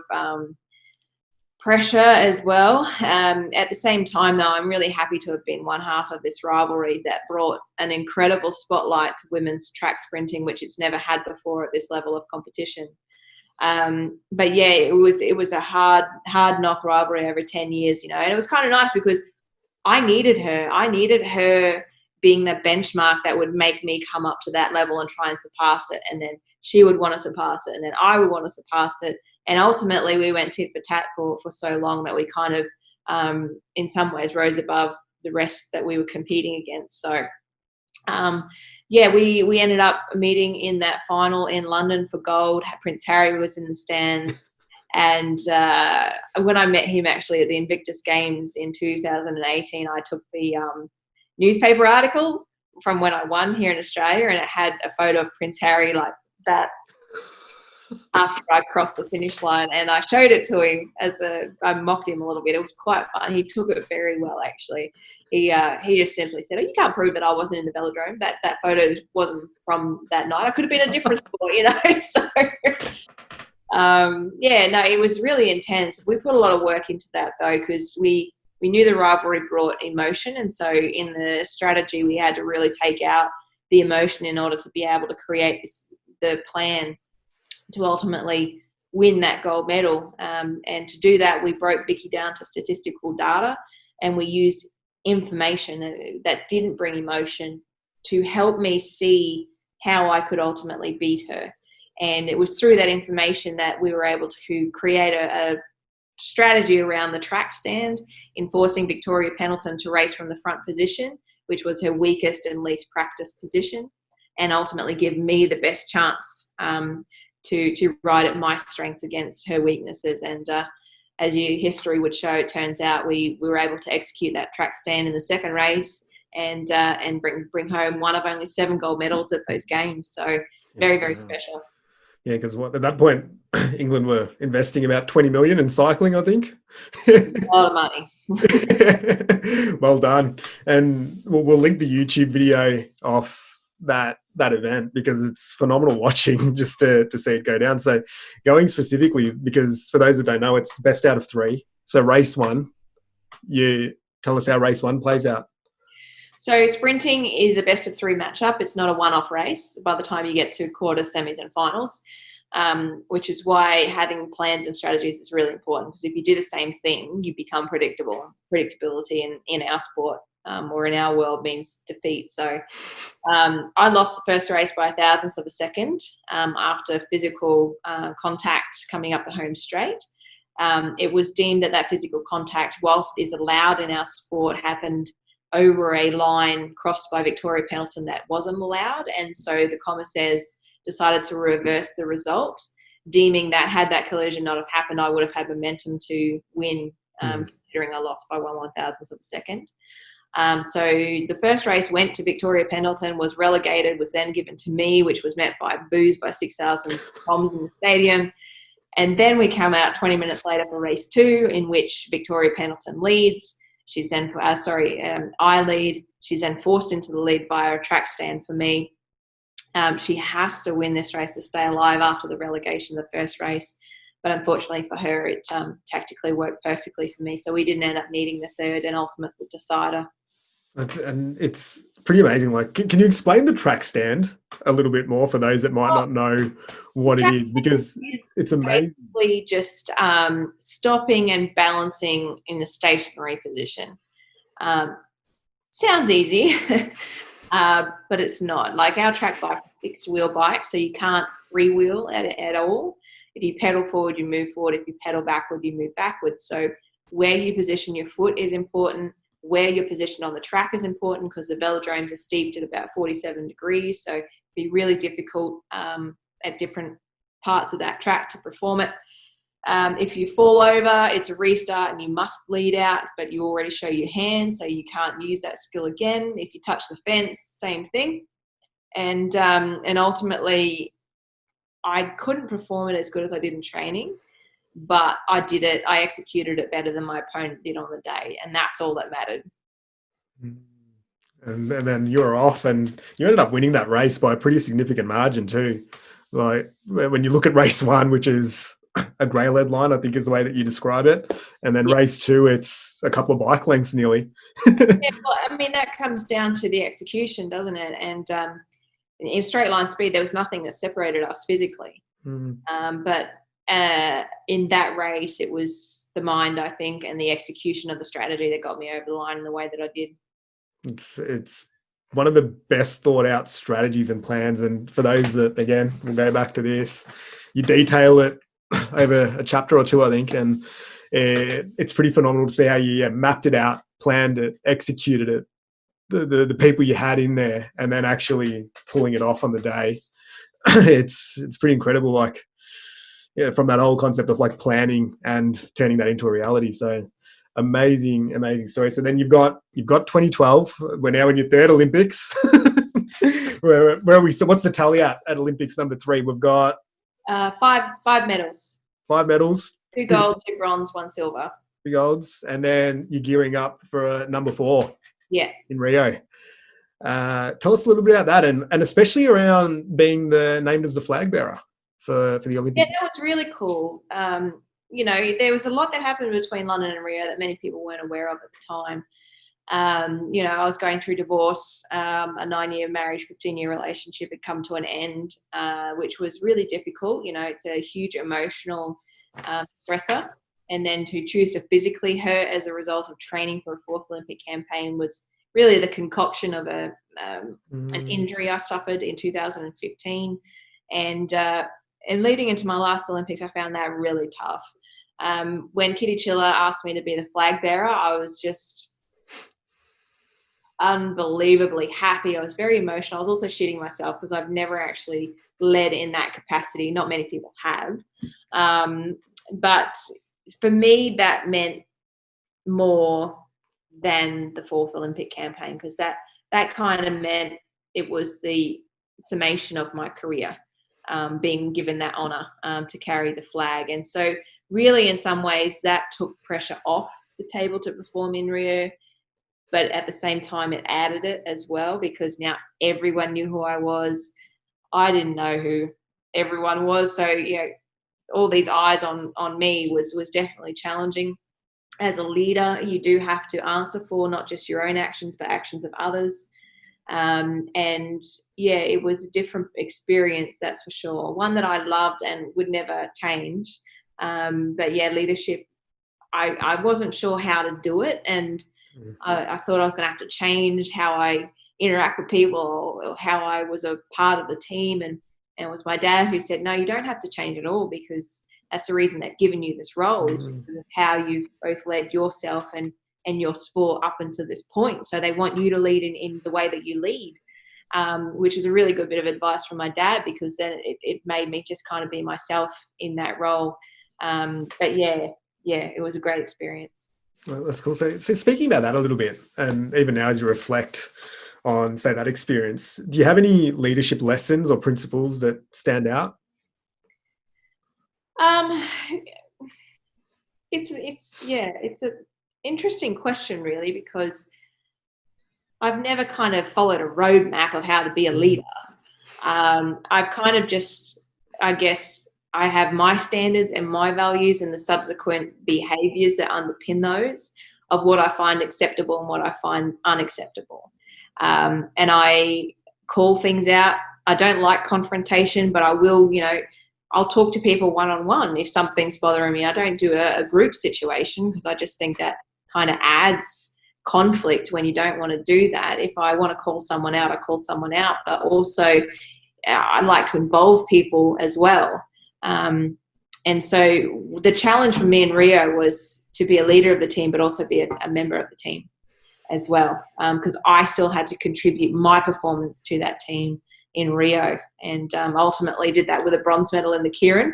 [SPEAKER 2] pressure as well. At the same time, though, I'm really happy to have been one half of this rivalry that brought an incredible spotlight to women's track sprinting, which it's never had before at this level of competition. But yeah, it was a hard knock rivalry over 10 years, you know, and it was kind of nice because I needed her being the benchmark that would make me come up to that level and try and surpass it. And then she would want to surpass it. And then I would want to surpass it. And ultimately, we went tit for tat for so long that we kind of, in some ways, rose above the rest that we were competing against. So, we ended up meeting in that final in London for gold. Prince Harry was in the stands. And when I met him actually at the Invictus Games in 2018, I took the newspaper article from when I won here in Australia, and it had a photo of Prince Harry like that after I crossed the finish line, and I showed it to him I mocked him a little bit. It was quite fun. He took it very well, actually. He just simply said, "Oh, you can't prove that I wasn't in the velodrome. That photo wasn't from that night. I could have been a different sport, you know." So, it was really intense. We put a lot of work into that though, because we knew the rivalry brought emotion, and so in the strategy we had to really take out the emotion in order to be able to create the plan to ultimately win that gold medal. And to do that, we broke Vicky down to statistical data, and we used information that didn't bring emotion to help me see how I could ultimately beat her. And it was through that information that we were able to create a strategy around the track stand, enforcing Victoria Pendleton to race from the front position, which was her weakest and least practiced position, and ultimately give me the best chance to ride at my strengths against her weaknesses. And as history would show, it turns out we were able to execute that track stand in the second race and bring home one of only 7 gold medals at those games. So very, very special.
[SPEAKER 1] Yeah, because at that point, England were investing about 20 million in cycling, I think.
[SPEAKER 2] A lot of money.
[SPEAKER 1] Well done. And we'll link the YouTube video off that event, because it's phenomenal watching just to see it go down. So going specifically, because for those that don't know, it's best out of 3. So race 1, you tell us how race 1 plays out.
[SPEAKER 2] So sprinting is a best of 3 matchup. It's not a one-off race by the time you get to quarters, semis and finals, which is why having plans and strategies is really important, because if you do the same thing, you become predictable. Predictability in our sport or in our world means defeat. So I lost the first race by 1,000ths of a second after physical contact coming up the home straight. It was deemed that physical contact, whilst is allowed in our sport, happened over a line crossed by Victoria Pendleton that wasn't allowed. And so the commissaires decided to reverse the result, deeming that had that collision not have happened, I would have had momentum to win, considering I lost by 1/1000th of a second. So the first race went to Victoria Pendleton, was relegated, was then given to me, which was met by boos by 6,000 bombs in the stadium. And then we come out 20 minutes later for race 2, in which Victoria Pendleton leads. She's then, I lead. She's then forced into the lead via a track stand for me. She has to win this race to stay alive after the relegation of the first race. But unfortunately for her, it tactically worked perfectly for me. So we didn't end up needing the third and ultimate decider.
[SPEAKER 1] And it's pretty amazing. Like, can you explain the track stand a little bit more for those that might not know what it is? Because it's amazing.
[SPEAKER 2] Basically just stopping and balancing in a stationary position. Sounds easy, but it's not. Like, our track bike is a fixed wheel bike, so you can't freewheel at all. If you pedal forward, you move forward. If you pedal backward, you move backwards. So where you position your foot is important. Where you're positioned on the track is important, because the velodromes are steeped at about 47 degrees. So it'd be really difficult at different parts of that track to perform it. If you fall over, it's a restart and you must bleed out, but you already show your hand, so you can't use that skill again. If you touch the fence, same thing. And ultimately, I couldn't perform it as good as I did in training, but I did it. I executed it better than my opponent did on the day, and that's all that mattered.
[SPEAKER 1] And then you were off, and you ended up winning that race by a pretty significant margin too. Like, when you look at race 1, which is a grey lead line, I think is the way that you describe it, and then race 2, it's a couple of bike lengths nearly.
[SPEAKER 2] Well, I mean, that comes down to the execution, doesn't it? And in straight line speed, there was nothing that separated us physically. But in that race, it was the mind, I think, and the execution of the strategy that got me over the line in the way that I did.
[SPEAKER 1] It's one of the best thought out strategies and plans. And for those that, again, we'll go back to this, you detail it over a chapter or two, I think, and it's pretty phenomenal to see how you mapped it out, planned it, executed it, the people you had in there, and then actually pulling it off on the day. It's pretty incredible. Like, yeah, from that whole concept of like planning and turning that into a reality. So amazing story. So then you've got 2012. We're now in your third Olympics. where are we? So what's the tally at Olympics number 3? We've got
[SPEAKER 2] five medals.
[SPEAKER 1] 5 medals.
[SPEAKER 2] 2 gold, 2 bronze, 1 silver.
[SPEAKER 1] 2 golds, and then you're gearing up for number 4.
[SPEAKER 2] Yeah.
[SPEAKER 1] In Rio. Tell us a little bit about that, and especially around being named as the flag bearer for the Olympics.
[SPEAKER 2] Yeah, that was really cool. There was a lot that happened between London and Rio that many people weren't aware of at the time. I was going through divorce, a 9-year marriage, 15-year relationship had come to an end, which was really difficult. It's a huge emotional stressor. And then to choose to physically hurt as a result of training for a 4th Olympic campaign was really the concoction of an injury I suffered in 2015. And leading into my last Olympics, I found that really tough. When Kitty Chiller asked me to be the flag bearer, I was just unbelievably happy. I was very emotional. I was also shitting myself because I've never actually led in that capacity. Not many people have. But for me, that meant more than the 4th Olympic campaign, because that kind of meant it was the summation of my career, being given that honour to carry the flag. And so really in some ways that took pressure off the table to perform in Rio, but at the same time it added it as well, because now everyone knew who I was. I didn't know who everyone was, so all these eyes on me was definitely challenging. As a leader, you do have to answer for not just your own actions, but actions of others. It was a different experience, that's for sure. One that I loved and would never change. Leadership, I wasn't sure how to do it. And I thought I was going to have to change how I interact with people or how I was a part of the team. And it was my dad who said, no, you don't have to change at all, because that's the reason they've given you this role, is because of how you've both led yourself and your sport up until this point. So they want you to lead in the way that you lead, which is a really good bit of advice from my dad, because then it made me just kind of be myself in that role. It was a great experience.
[SPEAKER 1] Well, that's cool. So speaking about that a little bit, and even now as you reflect on, say, that experience, do you have any leadership lessons or principles that stand out?
[SPEAKER 2] It's an interesting question, really, because I've never kind of followed a roadmap of how to be a leader. I've kind of just, I guess, I have my standards and my values and the subsequent behaviors that underpin those of what I find acceptable and what I find unacceptable. And I call things out. I don't like confrontation, but I will, I'll talk to people one-on-one if something's bothering me. I don't do a group situation, because I just think that kind of adds conflict when you don't want to do that. If I want to call someone out, I call someone out. But also I like to involve people as well. And so the challenge for me in Rio was to be a leader of the team, but also be a member of the team as well, because I still had to contribute my performance to that team in Rio, and ultimately did that with a bronze medal in the Keirin.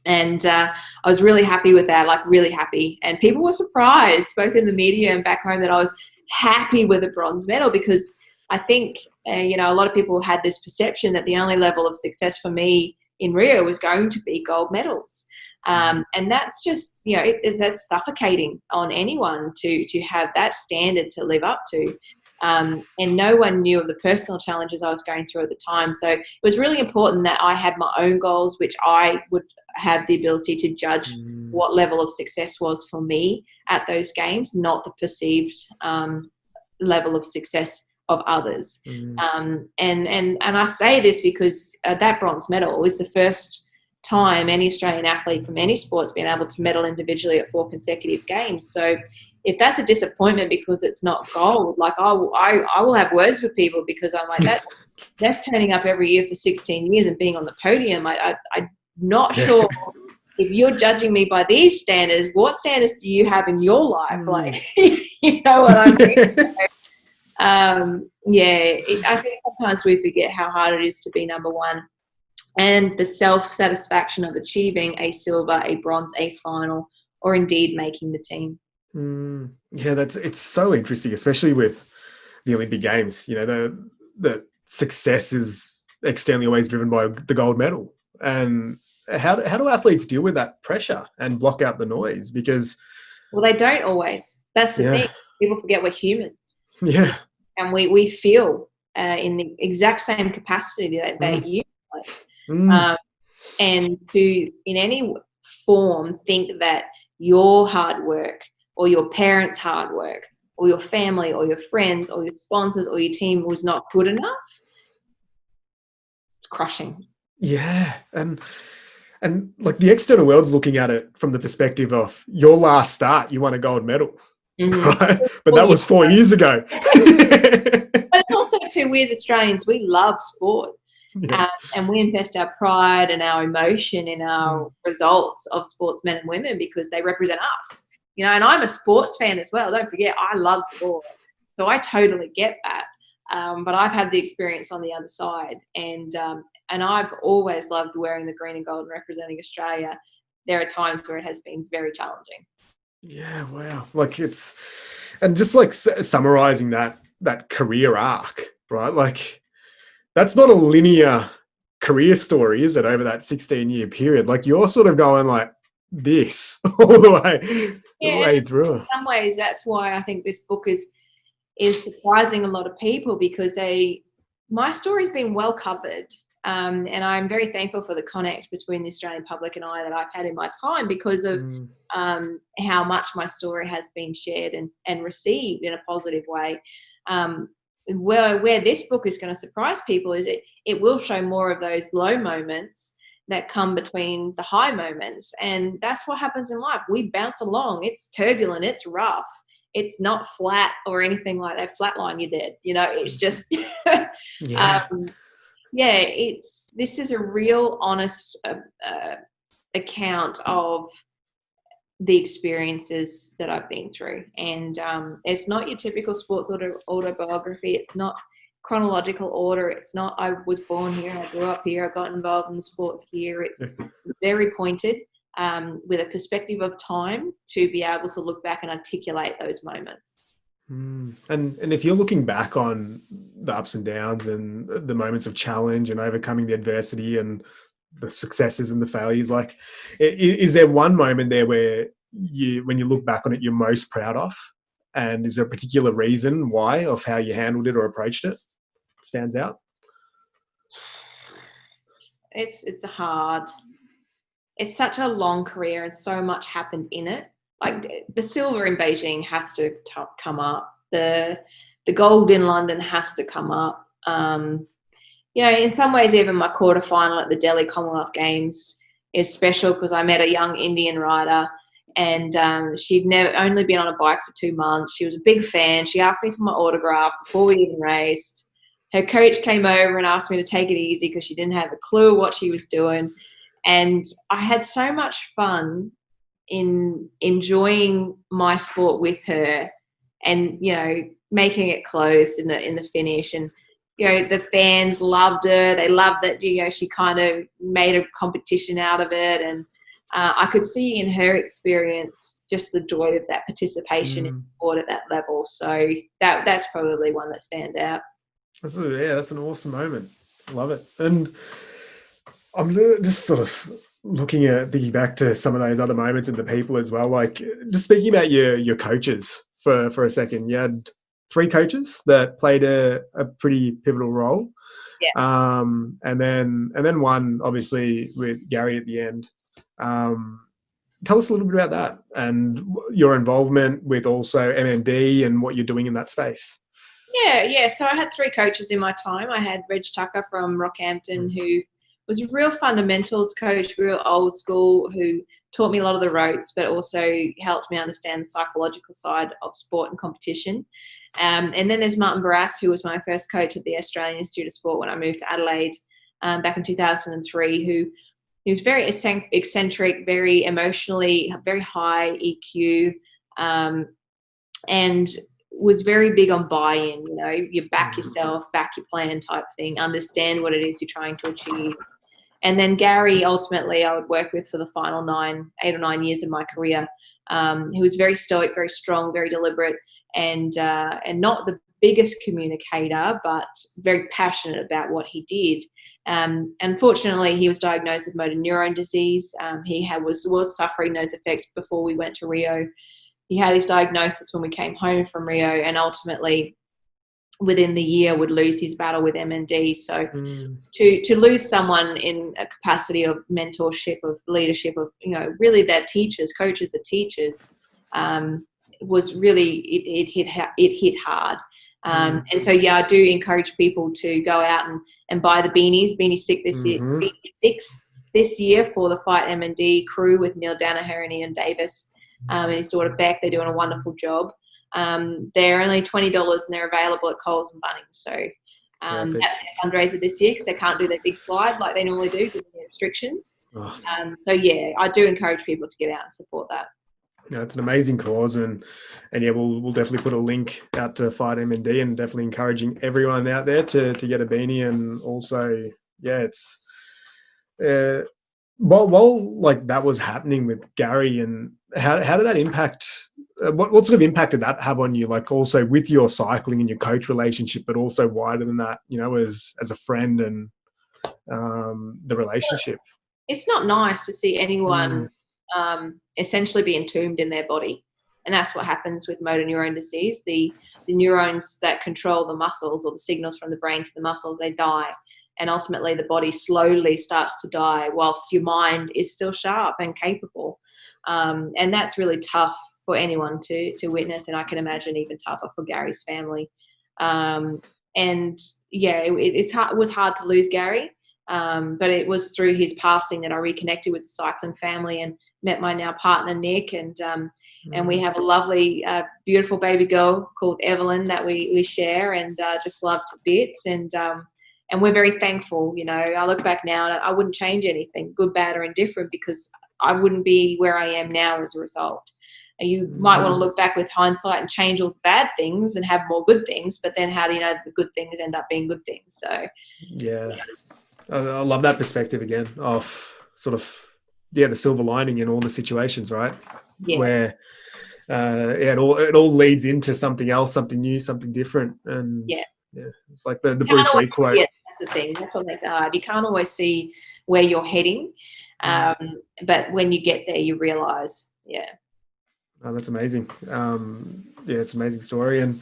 [SPEAKER 2] And I was really happy with that, like really happy. And people were surprised, both in the media and back home, that I was happy with a bronze medal, because I think, a lot of people had this perception that the only level of success for me in Rio was going to be gold medals. And that's just, that's suffocating on anyone to have that standard to live up to. And no one knew of the personal challenges I was going through at the time. So it was really important that I had my own goals, which I would have the ability to judge what level of success was for me at those games, not the perceived level of success of others. And I say this because that bronze medal is the first time any Australian athlete from any sport's been able to medal individually at 4 consecutive games. So if that's a disappointment because it's not gold, like I will have words with people, because I'm like, that's turning up every year for 16 years and being on the podium. I'm not sure if you're judging me by these standards, what standards do you have in your life? Like, you know what I mean? I think sometimes we forget how hard it is to be number one, and the self-satisfaction of achieving a silver, a bronze, a final, or indeed making the team.
[SPEAKER 1] Yeah, it's so interesting, especially with the Olympic Games. You know, the success is externally always driven by the gold medal. And how do athletes deal with that pressure and block out the noise? Because
[SPEAKER 2] they don't always. That's the thing. People forget we're human.
[SPEAKER 1] Yeah.
[SPEAKER 2] And we feel in the exact same capacity that you and to in any form think that your hard work or your parents' hard work or your family or your friends or your sponsors or your team was not good enough, it's crushing.
[SPEAKER 1] Yeah. And like the external world's looking at it from the perspective of your last start, you won a gold medal. Right? But that was 4 years ago.
[SPEAKER 2] But it's also too, we as Australians, we love sport. And we invest our pride and our emotion in our results of sportsmen and women because they represent us. You know, and I'm a sports fan as well. Don't forget, I love sport. So I totally get that. But I've had the experience on the other side. And I've always loved wearing the green and gold and representing Australia. There are times where it has been very challenging.
[SPEAKER 1] Yeah, wow. Like and just like summarizing that career arc, right? Like that's not a linear career story, is it, over that 16-year period? Like you're sort of going like this all the way through.
[SPEAKER 2] In some ways, that's why I think this book is surprising a lot of people because my story's been well covered. And I'm very thankful for the connect between the Australian public and I that I've had in my time because of how much my story has been shared and received in a positive way. Where this book is going to surprise people is it will show more of those low moments that come between the high moments. And that's what happens in life. We bounce along. It's turbulent. It's rough. It's not flat or anything like that. Flatline, you're dead. You know, it's just... this is a real honest account of the experiences that I've been through. And it's not your typical sports autobiography. It's not chronological order. It's not I was born here, I grew up here, I got involved in the sport here. It's very pointed with a perspective of time to be able to look back and articulate those moments.
[SPEAKER 1] And if you're looking back on the ups and downs and the moments of challenge and overcoming the adversity and the successes and the failures, like is there one moment there where when you look back on it, you're most proud of? And is there a particular reason why of how you handled it or approached it stands out?
[SPEAKER 2] It's hard. It's such a long career and so much happened in it. Like the silver in Beijing has to come up. The gold in London has to come up. In some ways, even my quarterfinal at the Delhi Commonwealth Games is special because I met a young Indian rider and she'd only been on a bike for 2 months. She was a big fan. She asked me for my autograph before we even raced. Her coach came over and asked me to take it easy because she didn't have a clue what she was doing. And I had so much fun in enjoying my sport with her and, you know, making it close in the finish. And, you know, the fans loved her. They loved that, you know, she kind of made a competition out of it. And I could see in her experience just the joy of that participation in sport at that level. So that's probably one that stands out.
[SPEAKER 1] That's an awesome moment. I love it. And I'm just sort of thinking back to some of those other moments and the people as well. Like just speaking about your coaches for a second. You had 3 coaches that played a pretty pivotal role.
[SPEAKER 2] Yeah.
[SPEAKER 1] And then one obviously with Gary at the end. Tell us a little bit about that and your involvement with also MMD and what you're doing in that space.
[SPEAKER 2] Yeah. So I had 3 coaches in my time. I had Reg Tucker from Rockhampton, who was a real fundamentals coach, real old school, who taught me a lot of the ropes, but also helped me understand the psychological side of sport and competition. And then there's Martin Meares, who was my first coach at the Australian Institute of Sport when I moved to Adelaide back in 2003, who he was very eccentric, very emotionally, very high EQ, and was very big on buy-in. You know, you back yourself, back your plan type thing, understand what it is you're trying to achieve. And then Gary, ultimately, I would work with for the final 8 or 9 years of my career. He was very stoic, very strong, very deliberate, and not the biggest communicator, but very passionate about what he did. Unfortunately, he was diagnosed with motor neurone disease. He was suffering those effects before we went to Rio. He had his diagnosis when we came home from Rio, and ultimately, within the year, would lose his battle with MND. So to lose someone in a capacity of mentorship, of leadership, of, you know, really their teachers, coaches are teachers, was really, it hit hard. And so, yeah, I do encourage people to go out and buy the beanies. Beanie 6 this year, Beanie 6 this year for the Fight MND crew with Neil Danaher and Ian Davis and his daughter Beck. They're doing a wonderful job. They're only $20 and they're available at Coles and Bunnings. So that's their fundraiser this year because they can't do their big slide like they normally do given the restrictions. So, yeah, I do encourage people to get out and support that.
[SPEAKER 1] Yeah, it's an amazing cause, and yeah, we'll definitely put a link out to Fight MND, and definitely encouraging everyone out there to get a beanie. And also, yeah, it's while like that was happening with Gary, and how did that impact? What sort of impact did that have on you? Like also with your cycling and your coach relationship, but also wider than that, you know, as a friend and the relationship.
[SPEAKER 2] It's not nice to see anyone essentially be entombed in their body, and that's what happens with motor neurone disease. The neurons that control the muscles, or the signals from the brain to the muscles, they die, and ultimately the body slowly starts to die whilst your mind is still sharp and capable. And that's really tough for anyone to witness, and I can imagine even tougher for Gary's family. And yeah, it was hard to lose Gary, but it was through his passing that I reconnected with the cycling family and met my now partner Nick, and we have a lovely, beautiful baby girl called Evelyn that we share, and just love to bits, and we're very thankful. You know, I look back now and I wouldn't change anything, good, bad, or indifferent, because I wouldn't be where I am now as a result. You might want to look back with hindsight and change all the bad things and have more good things, but then how do you know the good things end up being good things? So
[SPEAKER 1] yeah. I love that perspective again of sort of, the silver lining in all the situations, right?
[SPEAKER 2] Yeah.
[SPEAKER 1] Where it all leads into something else, something new, something different. And yeah, it's like the Bruce Lee quote.
[SPEAKER 2] Yeah, that's the thing. That's what makes it hard. You can't always see where you're heading, but when you get there, you realise. Yeah.
[SPEAKER 1] Oh, that's amazing. It's an amazing story. And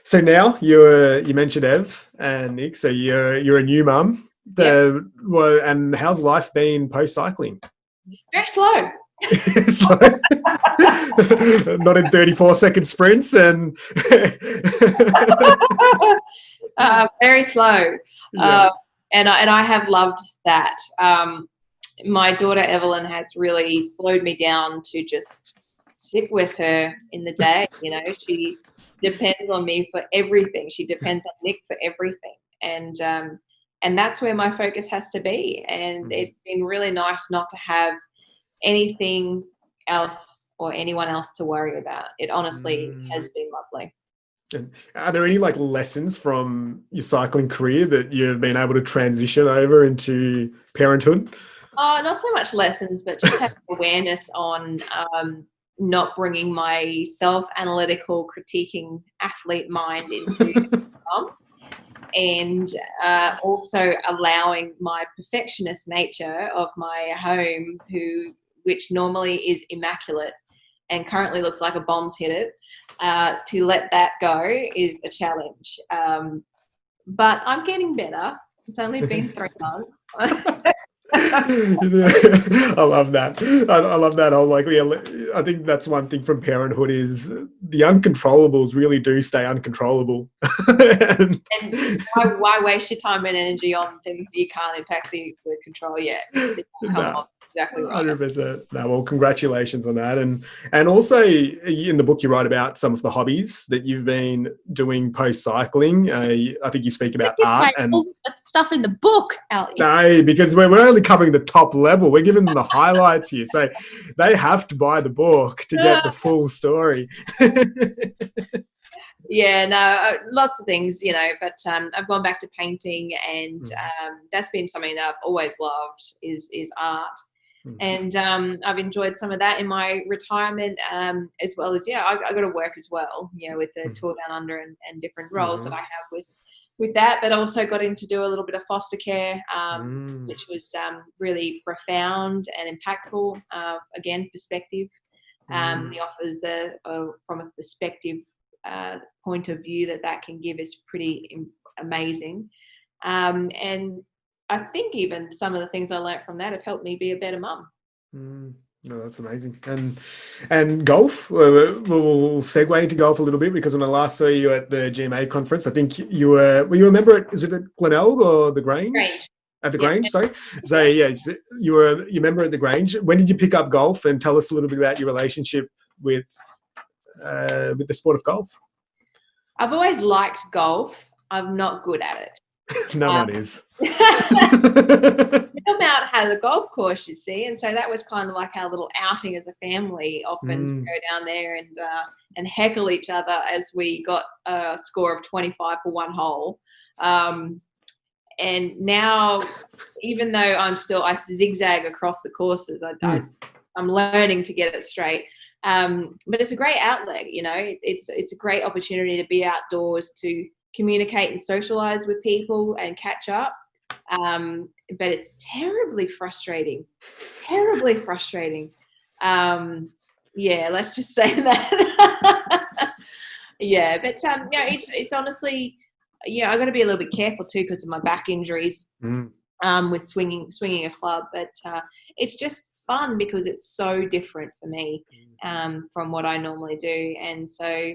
[SPEAKER 1] so now you mentioned Ev and Nick. So you're a new mum. And how's life been post cycling?
[SPEAKER 2] Very slow.
[SPEAKER 1] Not in 34-second sprints and
[SPEAKER 2] very slow. And I have loved that. My daughter Evelyn has really slowed me down to just sit with her in the day. You know, she depends on me for everything. She depends on Nick for everything. And that's where my focus has to be. And it's been really nice not to have anything else or anyone else to worry about. It honestly has been lovely.
[SPEAKER 1] And are there any like lessons from your cycling career that you've been able to transition over into parenthood?
[SPEAKER 2] Oh, not so much lessons, but just having awareness on not bringing my self-analytical, critiquing athlete mind into and also allowing my perfectionist nature of my home, which normally is immaculate and currently looks like a bomb's hit it, to let that go is a challenge. But I'm getting better. It's only been 3 months.
[SPEAKER 1] I love that. I love that whole I think that's one thing from parenthood is the uncontrollables really do stay uncontrollable. and
[SPEAKER 2] why waste your time and energy on things you can't impact the control yet?
[SPEAKER 1] No.
[SPEAKER 2] exactly right.
[SPEAKER 1] 100%. No, well, congratulations on that. And also in the book, you write about some of the hobbies that you've been doing post cycling. I think you speak about art and
[SPEAKER 2] all the stuff in the book, Ali.
[SPEAKER 1] no, because we're only covering the top level. We're giving them the highlights here. So they have to buy the book to get the full story.
[SPEAKER 2] Yeah, no, lots of things, but I've gone back to painting, and that's been something that I've always loved is art. And I've enjoyed some of that in my retirement, as well as, I got to work as well, with the Tour Down Under and different roles that I have with that, but also got into do a little bit of foster care, which was really profound and impactful. Again, perspective. He offers from a perspective point of view that can give is pretty amazing. And I think even some of the things I learned from that have helped me be a better mum.
[SPEAKER 1] No, that's amazing. And golf, we'll segue into golf a little bit, because when I last saw you at the GMA conference, I think you were you a member at, is it at Glenelg or the Grange? At the Grange, sorry. So you were a member at the Grange. When did you pick up golf, and tell us a little bit about your relationship with the sport of golf?
[SPEAKER 2] I've always liked golf. I'm not good at it.
[SPEAKER 1] No one is.
[SPEAKER 2] Middlemount has a golf course, you see, and so that was kind of like our little outing as a family, often to go down there and heckle each other as we got a score of 25 for one hole. And now, even though I zigzag across the courses, I'm learning to get it straight. But it's a great outlet, it's a great opportunity to be outdoors, to communicate and socialize with people and catch up. But it's terribly frustrating. Let's just say that. Yeah, but it's honestly, I got to be a little bit careful too because of my back injuries with swinging a club. But it's just fun because it's so different for me from what I normally do. And so,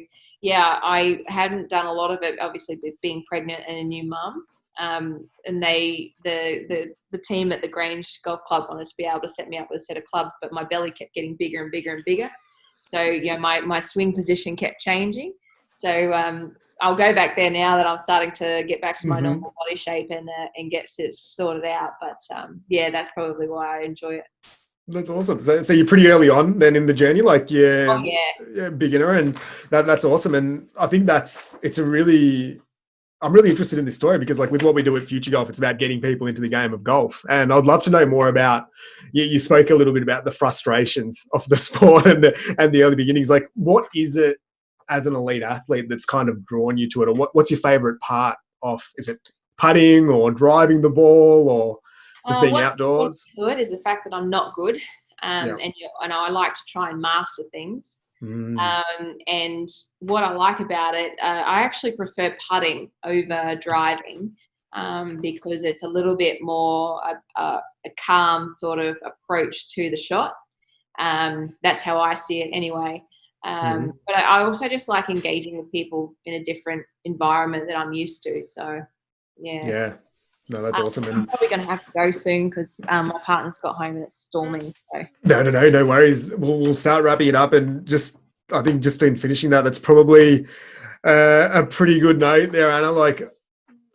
[SPEAKER 2] I hadn't done a lot of it, obviously, with being pregnant and a new mum. And the team at the Grange Golf Club wanted to be able to set me up with a set of clubs, but my belly kept getting bigger and bigger and bigger. So, my swing position kept changing. So I'll go back there now that I'm starting to get back to my normal body shape and get it sorted out. But that's probably why I enjoy it.
[SPEAKER 1] That's awesome. So you're pretty early on then in the journey, like you're beginner, and that's awesome. And I think I'm really interested in this story because, like, with what we do at Future Golf, it's about getting people into the game of golf. And I'd love to know more about, you spoke a little bit about the frustrations of the sport and the early beginnings. Like, what is it as an elite athlete that's kind of drawn you to it? Or what's your favorite part of, is it putting or driving the ball or just being outdoors?
[SPEAKER 2] What's good is the fact that I'm not good. And I like to try and master things. And what I like about it, I actually prefer putting over driving because it's a little bit more a calm sort of approach to the shot. That's how I see it anyway. But I also just like engaging with people in a different environment that I'm used to. So,
[SPEAKER 1] yeah. No, that's awesome.
[SPEAKER 2] I'm probably going to have to go soon because my partner's got home and it's storming. So.
[SPEAKER 1] No worries. We'll start wrapping it up, and I think just in finishing that's probably a pretty good note there, Anna. Like,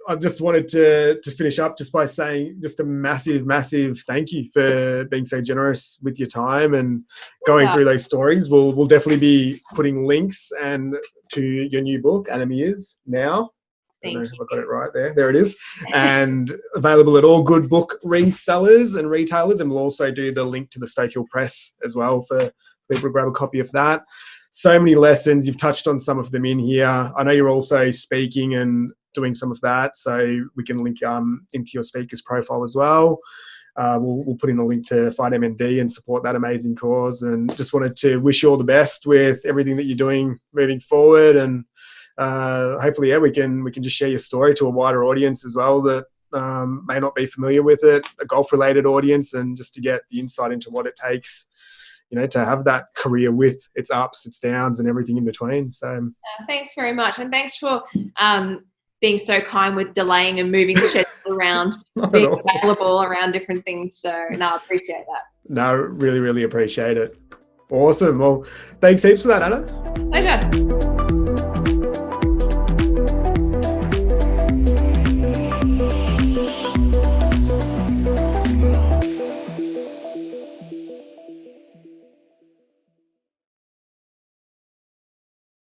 [SPEAKER 1] I just wanted to finish up just by saying just a massive, massive thank you for being so generous with your time and going through those stories. We'll definitely be putting links and to your new book, Anna Meares, now. I don't know if I got it right there. There it is. And available at all good book resellers and retailers. And we'll also do the link to the Stoke Hill Press as well for people to grab a copy of that. So many lessons. You've touched on some of them in here. I know you're also speaking and doing some of that. So we can link into your speaker's profile as well. We'll put in a link to Fight MND and support that amazing cause. And just wanted to wish you all the best with everything that you're doing moving forward. And hopefully, we can just share your story to a wider audience as well that may not be familiar with it, a golf-related audience, and just to get the insight into what it takes, to have that career with its ups, its downs, and everything in between. So,
[SPEAKER 2] thanks very much, and thanks for being so kind with delaying and moving the schedule around, being available around different things. So, I appreciate that.
[SPEAKER 1] No, really, really appreciate it. Awesome. Well, thanks heaps for that, Anna.
[SPEAKER 2] Pleasure.